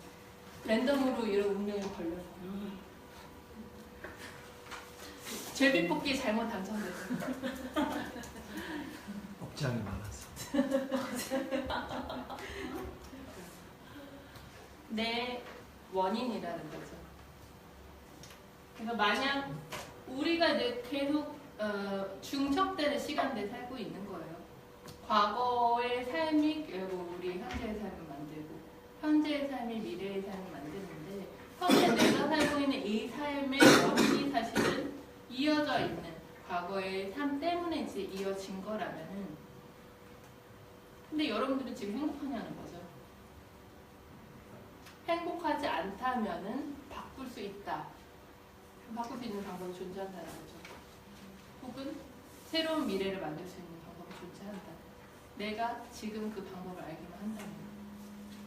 랜덤으로 이런 운명에 걸려서 제비뽑기 잘못 당첨돼서 업장이 많아서. 내 원인이라는 거죠. 그래서 만약 우리가 이제 계속 중첩되는 시간대에 살고 있는 거예요. 과거의 삶이 결국 우리 현재의 삶을 만들고 현재의 삶이 미래의 삶을 만드는데 현재 내가 살고 있는 이 삶의 원인이 사실은 이어져 있는 과거의 삶 때문에 이제 이어진 거라면은 근데 여러분들은 지금 행복하냐는 거죠. 행복하지 않다면은 바꿀 수 있다. 바꿀 수 있는 방법이 존재한다는 거죠. 혹은 새로운 미래를 만들 수 있는 방법이 존재한다. 내가 지금 그 방법을 알기만 한다면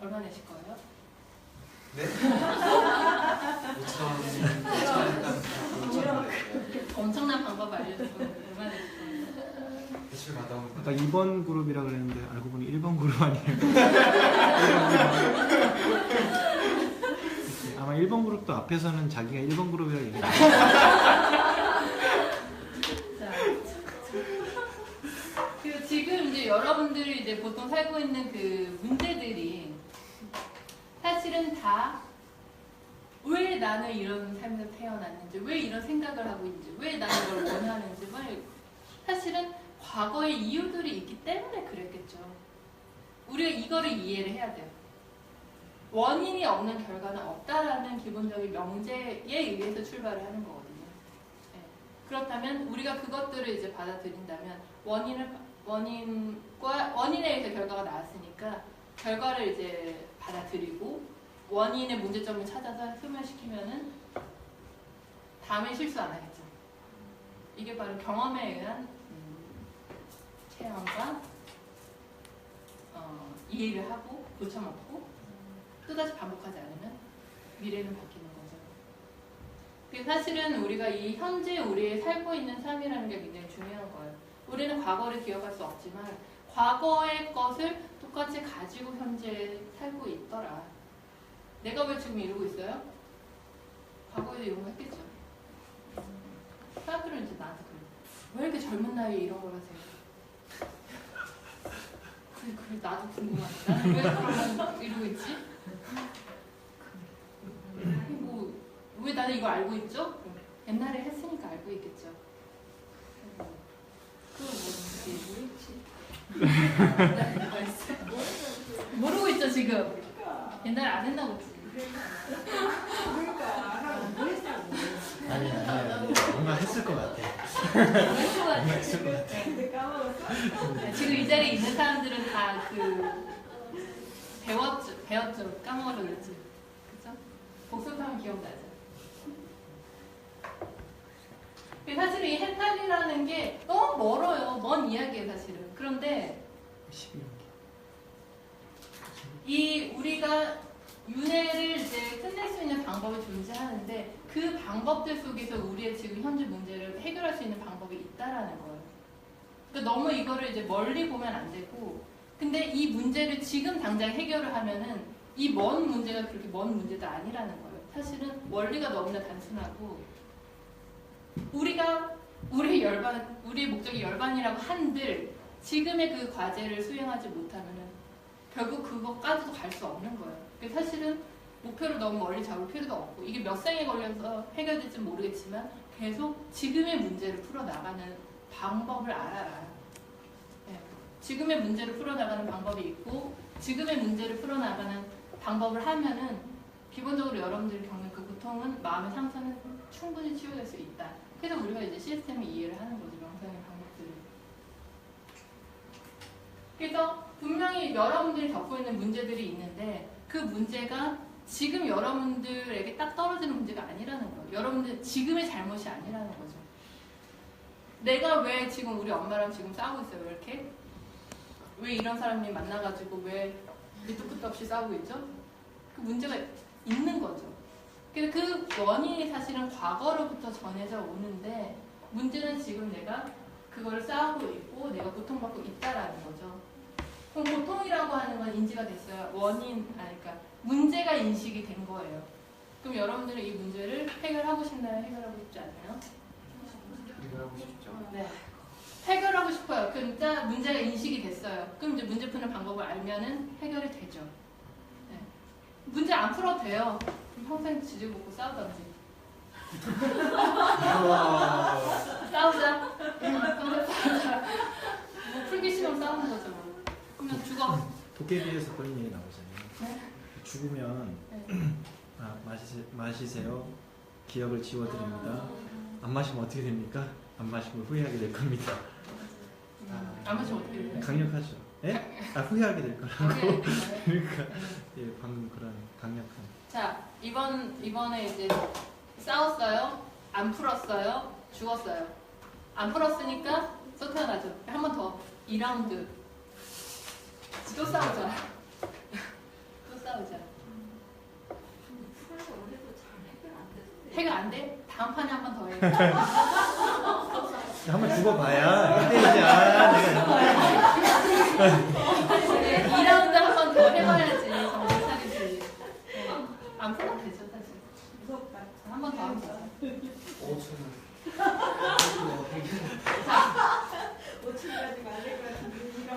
얼마 내실 거예요? 네? 5천 엄청난 방법을 알려주면 얼마 내실 거예요? 대출 받아오면 아까 2번 그룹이라 그랬는데 알고 보니 1번 그룹 아니에요? 아마 1번 그룹도 앞에서는 자기가 1번 그룹이라 얘기해요. 그리고 지금 이제 여러분들이 이제 보통 살고 있는 그 문제들이 사실은 다 왜 나는 이런 삶에서 태어났는지, 왜 이런 생각을 하고 있는지, 왜 나는 이걸 원하는지, 사실은 과거의 이유들이 있기 때문에 그랬겠죠. 우리가 이거를 이해를 해야 돼요. 원인이 없는 결과는 없다라는 기본적인 명제에 의해서 출발을 하는 거거든요. 네. 그렇다면 우리가 그것들을 이제 받아들인다면 원인에 의해서 결과가 나왔으니까 결과를 이제 받아들이고 원인의 문제점을 찾아서 소멸시키면은 다음에 실수 안 하겠죠. 이게 바로 경험에 의한 체험과 이해를 하고 고쳐먹고 또다시 반복하지 않으면 미래는 바뀌는 거죠. 그래서 사실은 우리가 이 현재 우리의 살고 있는 삶이라는 게 굉장히 중요한 거예요. 우리는 과거를 기억할 수 없지만 과거의 것을 똑같이 가지고 현재 살고 있더라. 내가 왜 지금 이러고 있어요? 과거에도 이런 거 했겠죠. 사람들은 이제 나한테 그래요. 왜 이렇게 젊은 나이에 이런 걸 하세요? 그래 나도 궁금하다. 나는 왜 그러면 이러고 있지? 왜 나는 이걸 알고 있죠? 옛날에 했으니까 알고 있겠죠. 그거 뭐지? 지금. 옛날에 안 했나 보지. 아니 뭔가 했을 것 같아. 뭔가 했을 것 같아. 지금 이 자리에 있는 사람들은 다 배웠죠. 까먹어서 그랬지. 그쵸? 복습하면 기억나죠. 사실은 이 해탈이라는 게 너무 멀어요. 먼 이야기예요, 사실은. 그런데 12년. 이 우리가 윤회를 이제 끝낼 수 있는 방법이 존재하는데 그 방법들 속에서 우리의 지금 현재 문제를 해결할 수 있는 방법이 있다라는 거예요. 그러니까 너무 이거를 이제 멀리 보면 안 되고, 근데 이 문제를 지금 당장 해결을 하면은 이 먼 문제가 그렇게 먼 문제도 아니라는 거예요. 사실은 원리가 너무나 단순하고, 우리가 우리의 목적이 열반이라고 한들 지금의 그 과제를 수행하지 못하면은 결국 그것까지도 갈 수 없는 거예요. 그러니까 사실은 목표를 너무 멀리 잡을 필요도 없고, 이게 몇 생에 걸려서 해결될지 모르겠지만 계속 지금의 문제를 풀어나가는 방법을 알아라. 네. 지금의 문제를 풀어나가는 방법이 있고, 지금의 문제를 풀어나가는 방법을 하면은 기본적으로 여러분들이 겪는 그 고통은, 마음의 상처는 충분히 치유될 수 있다. 그래서 우리가 이제 시스템을 이해를 하는 거죠. 명상의 방법들을. 그래서 분명히 여러분들이 겪고 있는 문제들이 있는데 그 문제가 지금 여러분들에게 딱 떨어지는 문제가 아니라는 거예요. 여러분들 지금의 잘못이 아니라는 거죠. 내가 왜 지금 우리 엄마랑 지금 싸우고 있어요? 왜 이렇게? 왜 이런 사람이 만나가지고 왜 밑도 끝도 없이 싸우고 있죠? 그 문제가 있는 거죠. 그래서 그 원인이 사실은 과거로부터 전해져 오는데, 문제는 지금 내가 그걸 싸우고 있고 내가 고통받고 있다라는 거죠. 그럼 고통이라고 하는 건 인지가 됐어요. 그러니까 문제가 인식이 된 거예요. 그럼 여러분들은 이 문제를 해결하고 싶나요? 해결하고 싶지 않나요? 해결하고 싶죠. 네. 해결하고 싶어요. 그러니까 문제가 인식이 됐어요. 그럼 이제 문제 푸는 방법을 알면은 해결이 되죠. 네. 문제 안 풀어도 돼요. 그럼 평생 지지고 싸우던지. 싸우자. 평생 싸우자. 뭐 풀기 싫으면 싸우는 거죠. 뭐. 그러면 죽어. 도깨비에서 그런 얘기 나오잖아요. 네? 죽으면 네. 마시세요. 기억을 지워드립니다. 안 마시면 어떻게 됩니까? 안 마시면 후회하게 될 겁니다. 안 마시면 어떻게 돼요? 강력하죠. 예? 후회하게 될 거라고. 그러니까 예, 방금 그런 강력한. 자, 이번에 이제 싸웠어요. 안 풀었어요. 죽었어요. 안 풀었으니까 또 태어나죠. 한 번 더. 2라운드. 또 싸우자. 또 싸우자. 해결 안 돼? 다음 판에 한 번 더 해. 한번 죽어봐야 이때 이제 내가 2라운드 한 번 더 해봐야지 정신 차리지. 안 풀어도 되죠 사실. 무섭다. 한 번 더 하면 되죠. 5천원. 5층까지 말릴 것 같은데 이런.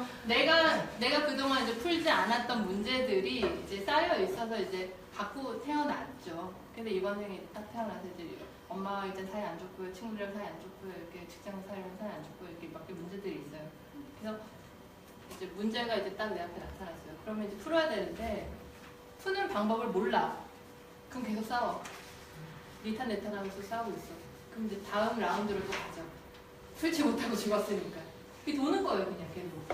내가 그동안 이제 풀지 않았던 문제들이 이제 쌓여 있어서 이제 갖고 태어났죠. 근데 이번 생에 딱 태어나서 이제 엄마와 일단 사이 안 좋고요, 친구들이랑 사이 안 좋고요, 이렇게 직장 사이랑 사이 안 좋고요, 이렇게 몇 개 문제들이 있어요. 그래서 이제 문제가 이제 딱 내 앞에 나타났어요. 그러면 이제 풀어야 되는데 푸는 방법을 몰라. 그럼 계속 싸워. 니탄 내탄 하면서 싸우고 있어. 그럼 이제 다음 라운드로 또 가죠. 풀지 못하고 죽었으니까. 그게 도는 거예요, 그냥 계속.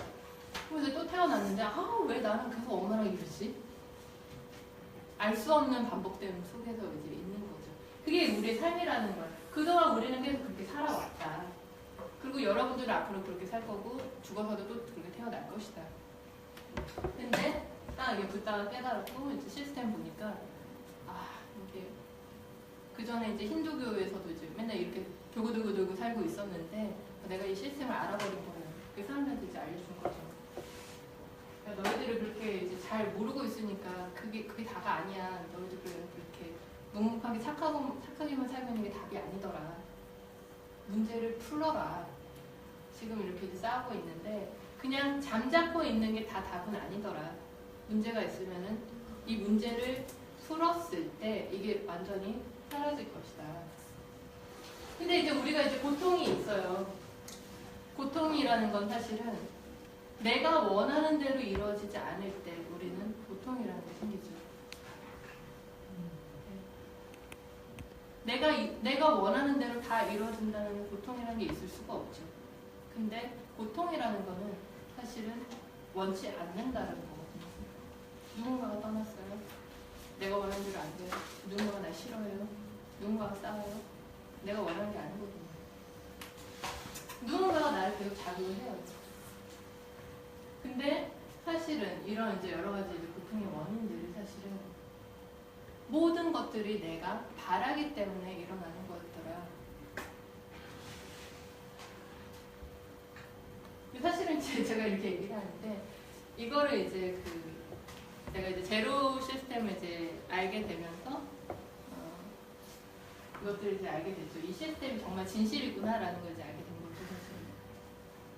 그래서 또 태어났는데 왜 나는 계속 엄마랑 이러지? 알 수 없는 반복되는 속에서 이제 있는 거죠. 그게 우리의 삶이라는 거예요. 그동안 우리는 계속 그렇게 살아왔다. 그리고 여러분들은 앞으로 그렇게 살 거고 죽어서도 또 그렇게 태어날 것이다. 근데 딱 이게 붙다가 깨달았고 이제 시스템 보니까 이게 그 전에 이제 힌두교에서도 이제 맨날 이렇게 돌고 살고 있었는데 내가 이 시스템을 알아버린 거예요. 그 사람들한테 이제 알려준 거죠. 그러니까 너희들이 그렇게 이제 잘 모르고 있으니까 그게 다가 아니야. 너희들 그렇게 묵묵하게 착하게만 살고 있는 게 답이 아니더라. 문제를 풀어라. 지금 이렇게 이제 싸우고 있는데 그냥 잠자코 있는 게 다 답은 아니더라. 문제가 있으면은 이 문제를 풀었을 때 이게 완전히 사라질 것이다. 근데 이제 우리가 이제 고통이 있어요. 고통이라는 건 사실은 내가 원하는 대로 이루어지지 않을 때 우리는 고통이라는 게 생기죠. 내가 원하는 대로 다 이루어진다는 고통이라는 게 있을 수가 없죠. 근데 고통이라는 거는 사실은 원치 않는다는 거거든요. 누군가가 떠났어요. 내가 원하는 대로 안 돼요. 누군가가 날 싫어해요. 누군가가 싸워요. 내가 원하는 게 아니거든요. 누군가가 나를 계속 자극을 해요. 근데 사실은 이런 이제 여러 가지 이제 고통의 원인들이 사실은 모든 것들이 내가 바라기 때문에 일어나는 거였더라. 사실은 제가 이렇게 얘기를 하는데 이거를 이제 내가 이제 제로 시스템을 이제 알게 되면서 이것들을 이제 알게 됐죠. 이 시스템이 정말 진실이구나라는 걸 이제 알게 된 거죠, 사실.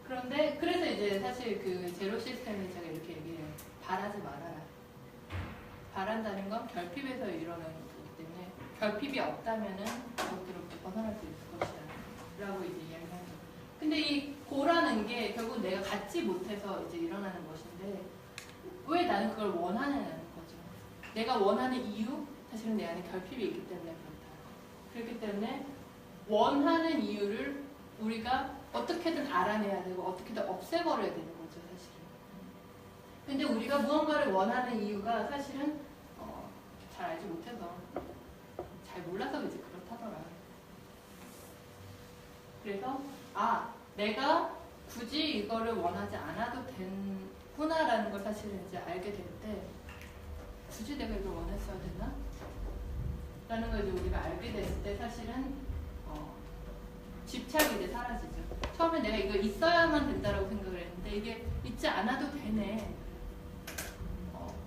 그런데 그래서 이제 사실 그 제로 시스템을 제가 이렇게 얘기해요. 바라지 말아라. 바란다는 건 결핍에서 일어나는 거기 때문에 결핍이 없다면은 그것들로부터 벗어날 수 있을 것이야. 라고 이제 이야기를 하죠. 근데 이 고라는 게 결국 내가 갖지 못해서 이제 일어나는 것인데 왜 나는 그걸 원하느냐는 거죠. 내가 원하는 이유? 사실은 내 안에 결핍이 있기 때문에 그렇다. 그렇기 때문에 원하는 이유를 우리가 어떻게든 알아내야 되고 어떻게든 없애버려야 되는 거죠, 사실은. 근데 우리가 무언가를 원하는 이유가 사실은 잘 알지 못해서 잘 몰라서 이제 그렇다더라. 그래서 내가 굳이 이거를 원하지 않아도 되구나라는 걸 사실은 이제 알게 될 때 굳이 내가 이걸 원했어야 됐나? 라는 걸 이제 우리가 알게 됐을 때 사실은 집착이 이제 사라지죠. 처음에 내가 이거 있어야만 된다라고 생각을 했는데 이게 있지 않아도 되네.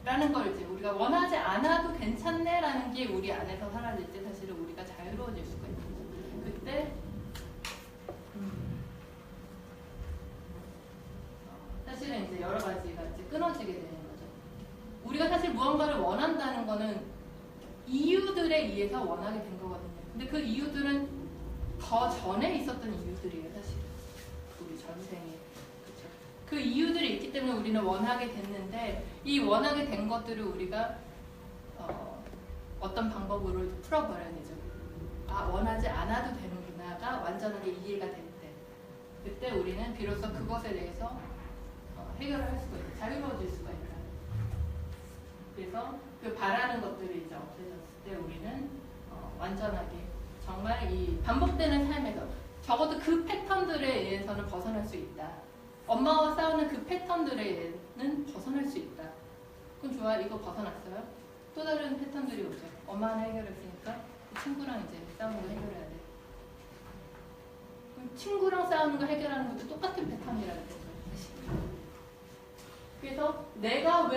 라는 걸 이제 우리가 원하지 않아도 괜찮네 라는 게 우리 안에서 사라질 때 사실은 우리가 자유로워질 수가 있는 거죠. 그때 사실은 이제 여러 가지가 이제 끊어지게 되는 거죠. 우리가 사실 무언가를 원한다는 거는 이유들에 의해서 원하게 된 거거든요. 근데 그 이유들은 더 전에 있었던 이유들이에요, 사실. 우리 전생에. 그쵸? 그 이유들이 있기 때문에 우리는 원하게 됐는데 이 원하게 된 것들을 우리가 어떤 방법으로 풀어버려야 되죠. 원하지 않아도 되는구나가 완전하게 이해가 될 때. 그때 우리는 비로소 그것에 대해서 해결을 할 수가 있다. 자유로워질 수가 있다. 그래서 그 바라는 것들이 이제 없어졌을 때 우리는 완전하게 정말 이 반복되는 삶에서 적어도 그 패턴들에 의해서는 벗어날 수 있다. 엄마와 싸우는 그 패턴들에는 벗어날 수 있다. 그럼 좋아, 이거 벗어났어요? 또 다른 패턴들이 오죠. 엄마는 해결했으니까 친구랑 이제 싸우는 거 해결해야 돼. 그럼 친구랑 싸우는 거 해결하는 것도 똑같은 패턴이라는 거죠. 그래서 내가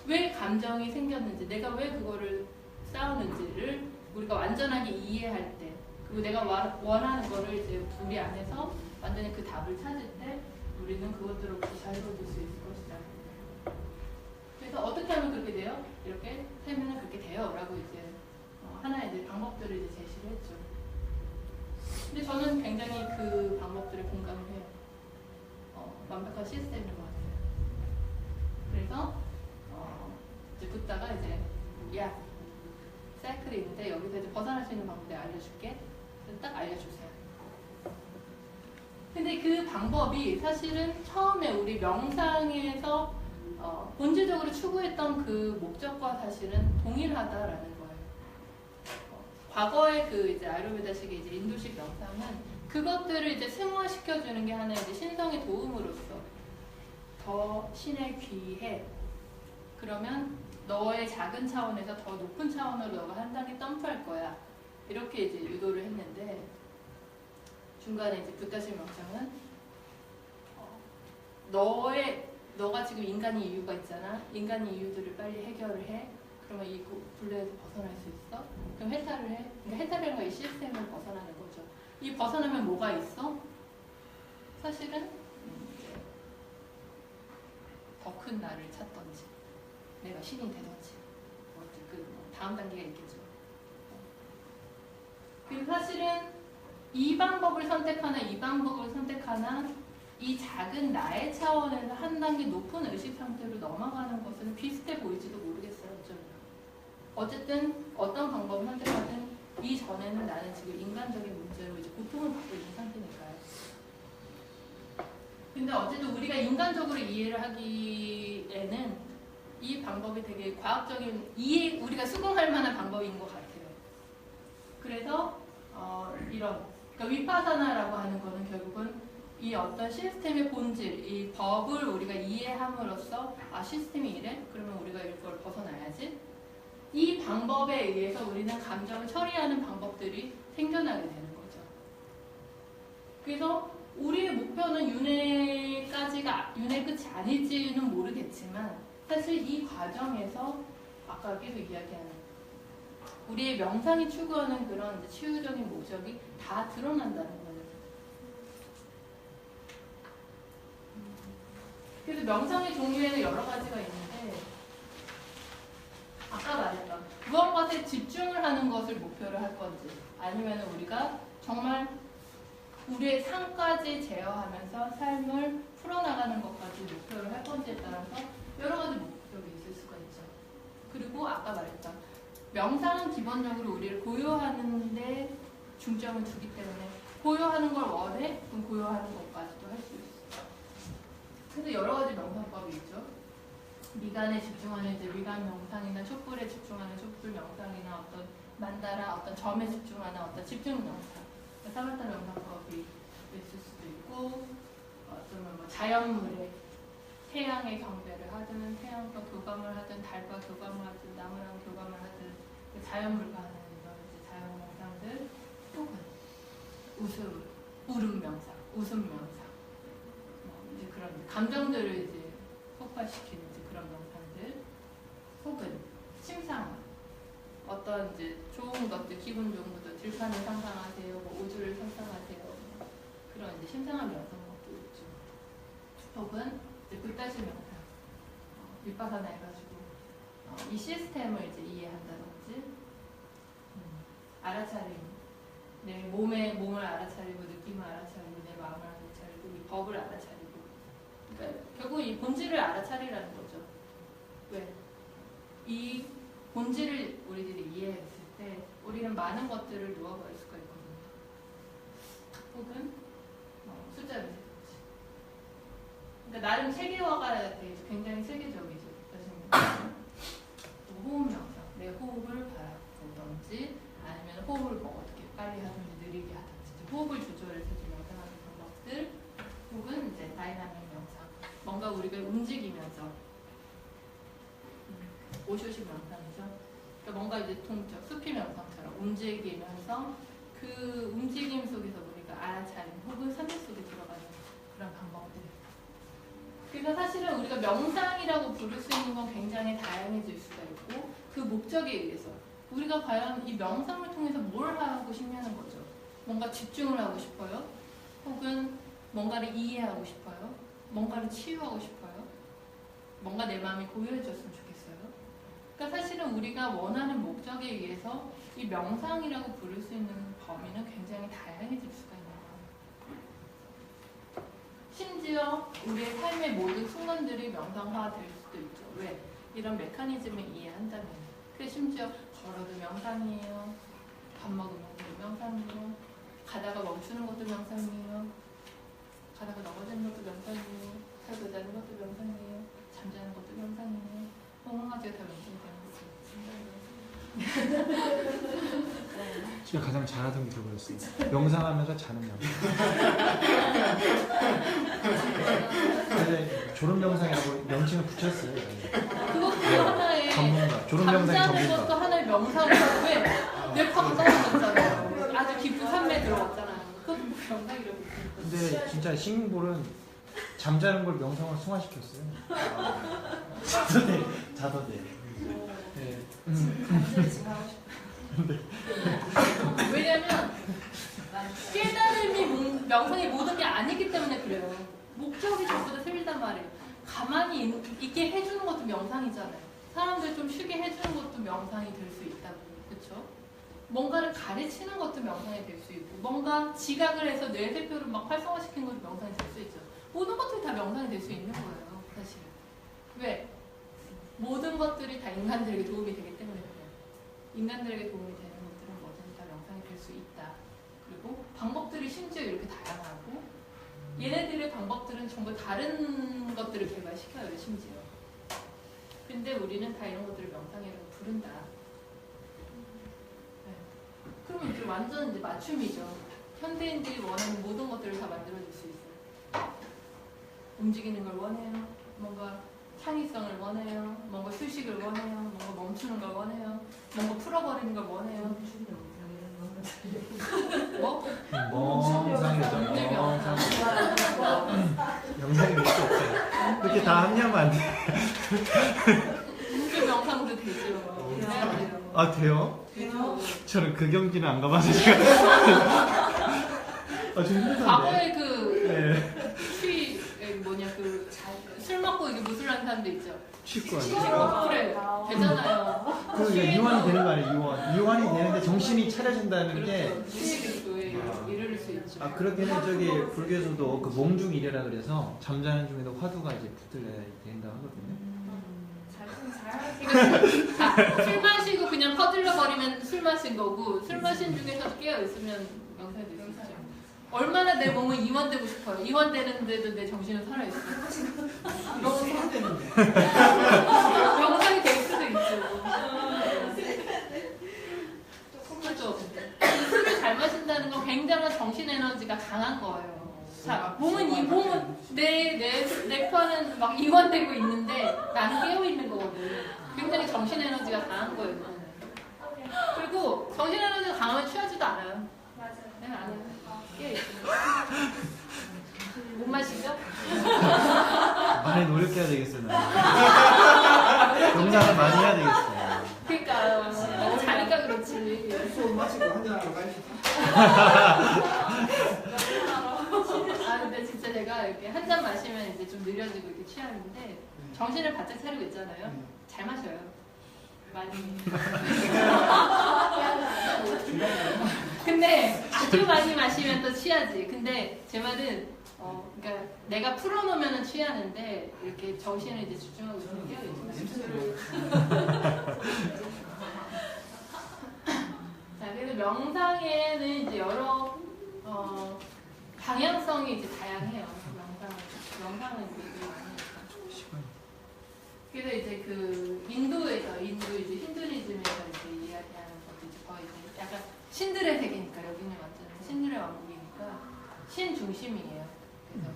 왜 감정이 생겼는지, 내가 왜 그거를 싸우는지를 우리가 완전하게 이해할 때, 그리고 내가 원하는 거를 이제 우리 안에서 완전히 그 답을 찾을 때 우리는 그것들로부터 자유로워질 수 있을 것이다. 그래서 어떻게 하면 그렇게 돼요? 이렇게 살면 그렇게 돼요. 라고 이제 하나의 이제 방법들을 이제 제시를 했죠. 근데 저는 굉장히 그 방법들에 공감을 해요. 완벽한 시스템인 것 같아요. 그래서 이제 붙다가 이제 사이클이 있는데 여기서 이제 벗어날 수 있는 방법 내가 알려줄게. 그래서 딱 알려주세요. 근데 그 방법이 사실은 처음에 우리 명상에서 본질적으로 추구했던 그 목적과 사실은 동일하다라는 거예요. 과거의 그 이제 아유르베다식의 이제 인도식 명상은 그것들을 이제 승화시켜주는 게 하나의 이제 신성의 도움으로서 더 신에 귀해. 그러면 너의 작은 차원에서 더 높은 차원으로 너가 한 단계 점프할 거야. 이렇게 이제 유도를 했는데 중간에 이제 붓다식 명상은 너가 지금 인간의 이유가 있잖아. 인간의 이유들을 빨리 해결을 해. 그러면 이 굴레에서 벗어날 수 있어. 그럼 해탈을 해. 그러니까 해탈이라는 건 이 시스템을 벗어나는 거죠. 이 벗어나면 뭐가 있어? 사실은 더 큰 나를 찾던지 내가 신이 되던지 다음 단계가 있겠죠. 그리고 사실은 이 방법을 선택하나 이 방법을 선택하나 이 작은 나의 차원에서 한 단계 높은 의식 상태로 넘어가는 것은 비슷해 보일지도 모르겠어요. 어쩌면. 어쨌든 어떤 방법을 선택하든 이 전에는 나는 지금 인간적인 문제로 이제 고통을 받고 있는 상태니까요. 근데 어쨌든 우리가 인간적으로 이해를 하기에는 이 방법이 되게 과학적인 우리가 수긍할 만한 방법인 것 같아요. 그래서 이런 그러니까 위파사나라고 하는 거는 결국은 이 어떤 시스템의 본질, 이 법을 우리가 이해함으로써 시스템이 이래? 그러면 우리가 이걸 벗어나야지. 이 방법에 의해서 우리는 감정을 처리하는 방법들이 생겨나게 되는 거죠. 그래서 우리의 목표는 윤회의 끝이 아닐지는 모르겠지만 사실 이 과정에서 아까 계속 이야기하는 우리의 명상이 추구하는 그런 이제 치유적인 목적이 다 드러난다는 거예요. 그래서 명상의 종류에는 여러 가지가 있는데 아까 말했던 무언가에 집중을 하는 것을 목표로 할 건지 아니면 우리가 정말 우리의 삶까지 제어하면서 삶을 풀어나가는 것까지 목표를 할 건지에 따라서 여러 가지 목적이 있을 수가 있죠. 그리고 아까 말했던 명상은 기본적으로 우리를 고요하는데 중점을 두기 때문에 고요하는 걸 원해? 그럼 고요하는 것까지도 할 수 있어요. 그래서 여러 가지 명상법이 있죠. 미간에 집중하는 이제 미간 명상이나 촛불에 집중하는 촛불 명상이나 어떤 만다라 어떤 점에 집중하는 어떤 집중 명상, 사마타 명상법이 있을 수도 있고, 어쩌면 뭐 자연물에 태양의 경배를 하든 태양과 교감을 하든 달과 교감을 하든 나무랑 교감을 하든 자연물과 하는 이런 이제 자연 명상들, 혹은 울음 명상, 웃음 명상, 이제 그런 감정들을 이제 폭발시키는 이제 그런 명상들, 혹은 심상, 어떤 이제 좋은 것들, 기분 좋은 것들, 들판을 상상하세요, 뭐 우주를 상상하세요, 그런 이제 심상한 명상법도 있죠. 혹은 이제 불다시 명상, 윗바사나 해가지고 이 시스템을 이제 이해한다든지, 알아차림. 내 몸을 알아차리고 느낌을 알아차리고 내 마음을 알아차리고 이 법을 알아차리고 그러니까 결국 이 본질을 알아차리라는 거죠. 왜? 이 본질을 우리들이 이해했을 때 우리는 많은 것들을 놓아버릴 수가 있거든요. 혹은 숫자를 세든지. 그러니까 나름 체계화가 굉장히 세계적이죠. 호흡 명상, 내 호흡을 바라보든지 아니면 호흡을 뭐 어떻게 빨리 하든지 느리게 하든지 호흡을 조절해서 명상하는 방법들, 혹은 이제 다이나믹 명상, 뭔가 우리가 움직이면서 오쇼식 명상이죠. 그러니까 뭔가 이제 동적 수피 명상처럼 움직이면서 그 움직임 속에서 우리가 알아차림 혹은 산책 속에 들어가는 그런 방법들. 그래서 사실은 우리가 명상이라고 부를 수 있는 건 굉장히 다양해질 수가 있고 그 목적에 의해서 우리가 과연 이 명상을 통해서 뭘 하고 싶냐는 거죠. 뭔가 집중을 하고 싶어요? 혹은 뭔가를 이해하고 싶어요? 뭔가를 치유하고 싶어요? 뭔가 내 마음이 고요해졌으면 좋겠어요? 그러니까 사실은 우리가 원하는 목적에 의해서 이 명상이라고 부를 수 있는 범위는 굉장히 다양해질 수가 있는 거예요. 심지어 우리의 삶의 모든 순간들이 명상화될 수도 있죠. 왜? 이런 메커니즘을 이해한다면. 그 심지어 걸어도 명상이에요. 밥 먹으면 명상이에요. 가다가 멈추는 것도 명상이에요. 가다가 넘어지는 것도 명상이에요. 살고 자는 것도 명상이에요. 잠자는 것도 명상이에요. 홍합지가 다 명상이에요. 제가 가장 잘하던 게 그거였어요. 명상하면서 자는 명. 근데 졸음 명상이라고 명칭을 붙였어요. 그것도 하나의 전문가. 졸음 명상의 잠자는 것도 전문가. 하나의 명상이고 왜? 뇌 파고 떨어졌잖아요. 아주 깊은 산매에 들어갔잖아요. 그것도 명상이라고 부르는 근데 진짜 싱잉볼은 잠자는 걸 명상으로 승화시켰어요. 자더대. 네. 왜냐면 깨달음이 명상의 모든 게 아니기 때문에 그래요. 목적이 전부 다 틀리단 말이에요. 가만히 있게 해주는 것도 명상이잖아요. 사람들 좀 쉬게 해주는 것도 명상이 될 수 있다고. 그렇죠? 뭔가를 가르치는 것도 명상이 될 수 있고 뭔가 지각을 해서 뇌세포를 막 활성화시키는 것도 명상이 될 수 있죠. 모든 것들이 다 명상이 될 수 있는 거예요. 사실은. 왜? 모든 것들이 다 인간들에게 도움이 되기 때문에 그래요. 인간들에게 도움이 되는 것들은 뭐든지 다 명상이 될 수 있다. 그리고 방법들이 심지어 이렇게 다양하고 얘네들의 방법들은 전부 다른 것들을 개발시켜요. 심지어. 근데 우리는 다 이런 것들을 명상이라고 부른다. 네. 그러면 이제 완전 이제 맞춤이죠. 현대인들이 원하는 모든 것들을 다 만들어줄 수 있어요. 움직이는 걸 원해요. 뭔가 창의성을 원해요. 뭔가 휴식을 원해요. 뭔가 멈추는 걸 원해요. 뭔가 풀어버리는 걸 원해요. 뭐? 멍상이죠. 오늘 멍상. 영상이 몇 개 없어요. 그렇게 다 합리하면 안 돼. 음주 명상도 되죠. 해야 돼요. 아 돼요? 되죠. 저는 그 경지는 안 가봐서 지금. 아, 좀 힘들던데. 과거에 그 네. 술 먹고 이게 무술하는 사람도 있죠. 취권. 그래 되잖아요. 그 이완이 되는 거 아니에요? 이완이 되는데 정신이 차려진다는 게. 그렇죠. 휴식을 이룰 수 있죠. 아 그렇게는 저기 불교에서도 그 몽중일이라 그래서 잠자는 중에도 화두가 이제 붙들려야 된다 하거든요. 자, 술 마시고 그냥 퍼들러 버리면 술 마신 거고 술 마신 중에서도 깨어 있으면 명상이 될 수 있죠. 얼마나 내 몸은 이완되고 싶어요. 이완되는데도 내 정신은 살아 있어요. 명상이 될 수도 있죠. 그렇죠. 술을 잘 마신다는 건 굉장한 정신 에너지가 강한 거예요. 자, 몸은 내 편은 막 이완되고 있는데 나는 깨어 있는 거거든. 굉장히 정신 에너지가 강한 거예요. 그리고 정신 에너지가 강하면 취하지도 않아요. 맞아요. 네, 안 해요. 깨어 있어요. 못 마시죠? 많이 노력해야 되겠어요. 명상을 많이 해야 되겠어요. 그러니까 너무 자니까 그렇지. 술 마시고 한잔하러 가시죠. 아 근데 진짜 제가 이렇게 한 잔 마시면 이제 좀 느려지고 이렇게 취하는데 정신을 바짝 차리고 있잖아요. 잘 마셔요. 많이. 근데 아주 많이 마시면 또 취하지. 근데 제 말은 그러니까 내가 풀어놓으면 취하는데 이렇게 정신을 이제 집중하고 있으면 깨어있잖아요. 자, 그래서 명상에는 이제 여러 방향성이 이제 다양해요. 명상은 이제 되게 많이 해요. 그래서 이제 그 인도 이제 힌두니즘에서 이제 이야기하는 것도 이제 거의 이제 약간 신들의 세계니까 여기는 완전 신들의 왕국이니까 신 중심이에요. 그래서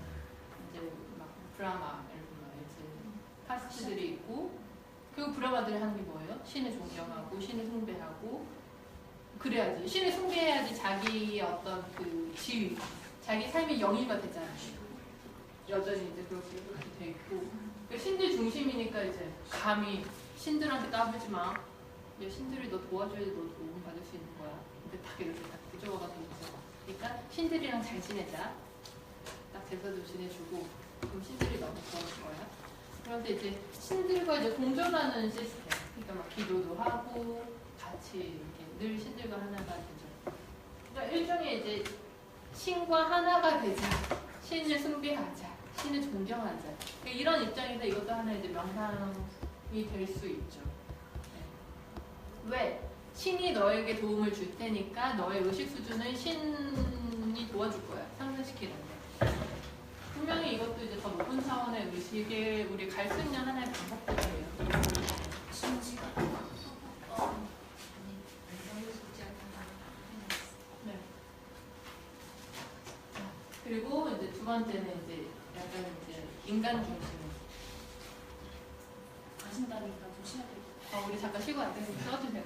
이제 막 브라마 이런 이제 카스트들이 있고 그 브라마들이 하는 게 뭐예요? 신을 존경하고 신을 숭배하고 그래야지 신을 숭배해야지 자기 어떤 그 지위, 자기 삶의 영위가 되잖아요. 여전히 이제 그렇게 돼 있고 신들 중심이니까 이제 감히 신들한테 까불지 마. 야, 신들이 너 도와줘야지 너 도움 받을 수 있는 거야. 근데 딱 이렇게 딱 구조가 돼 있죠. 그러니까 신들이랑 잘 지내자. 딱 제사도 지내주고 그럼 신들이 너무 도와줄 거야. 그런데 이제 신들과 이제 공존하는 시스템. 그러니까 막 기도도 하고 같이 이렇게 늘 신들과 하나가 되죠. 그러니까 일종의 이제 신과 하나가 되자. 신을 숭배하자. 신을 존경하자. 그러니까 이런 입장에서 이것도 하나 이제 명상이 될 수 있죠. 네. 왜? 신이 너에게 도움을 줄 테니까 너의 의식 수준을 신이 도와줄 거야. 상승시키는데. 분명히 이것도 이제 더 높은 차원의 의식에 우리 갈 수 있는 하나의 방법들이에요. 네. 그리고 이제 두 번째는 이제 약간 이제 인간 중심. 가신다니까 조심해야 될 것 우리 잠깐 쉬고 앉아서 써주세요.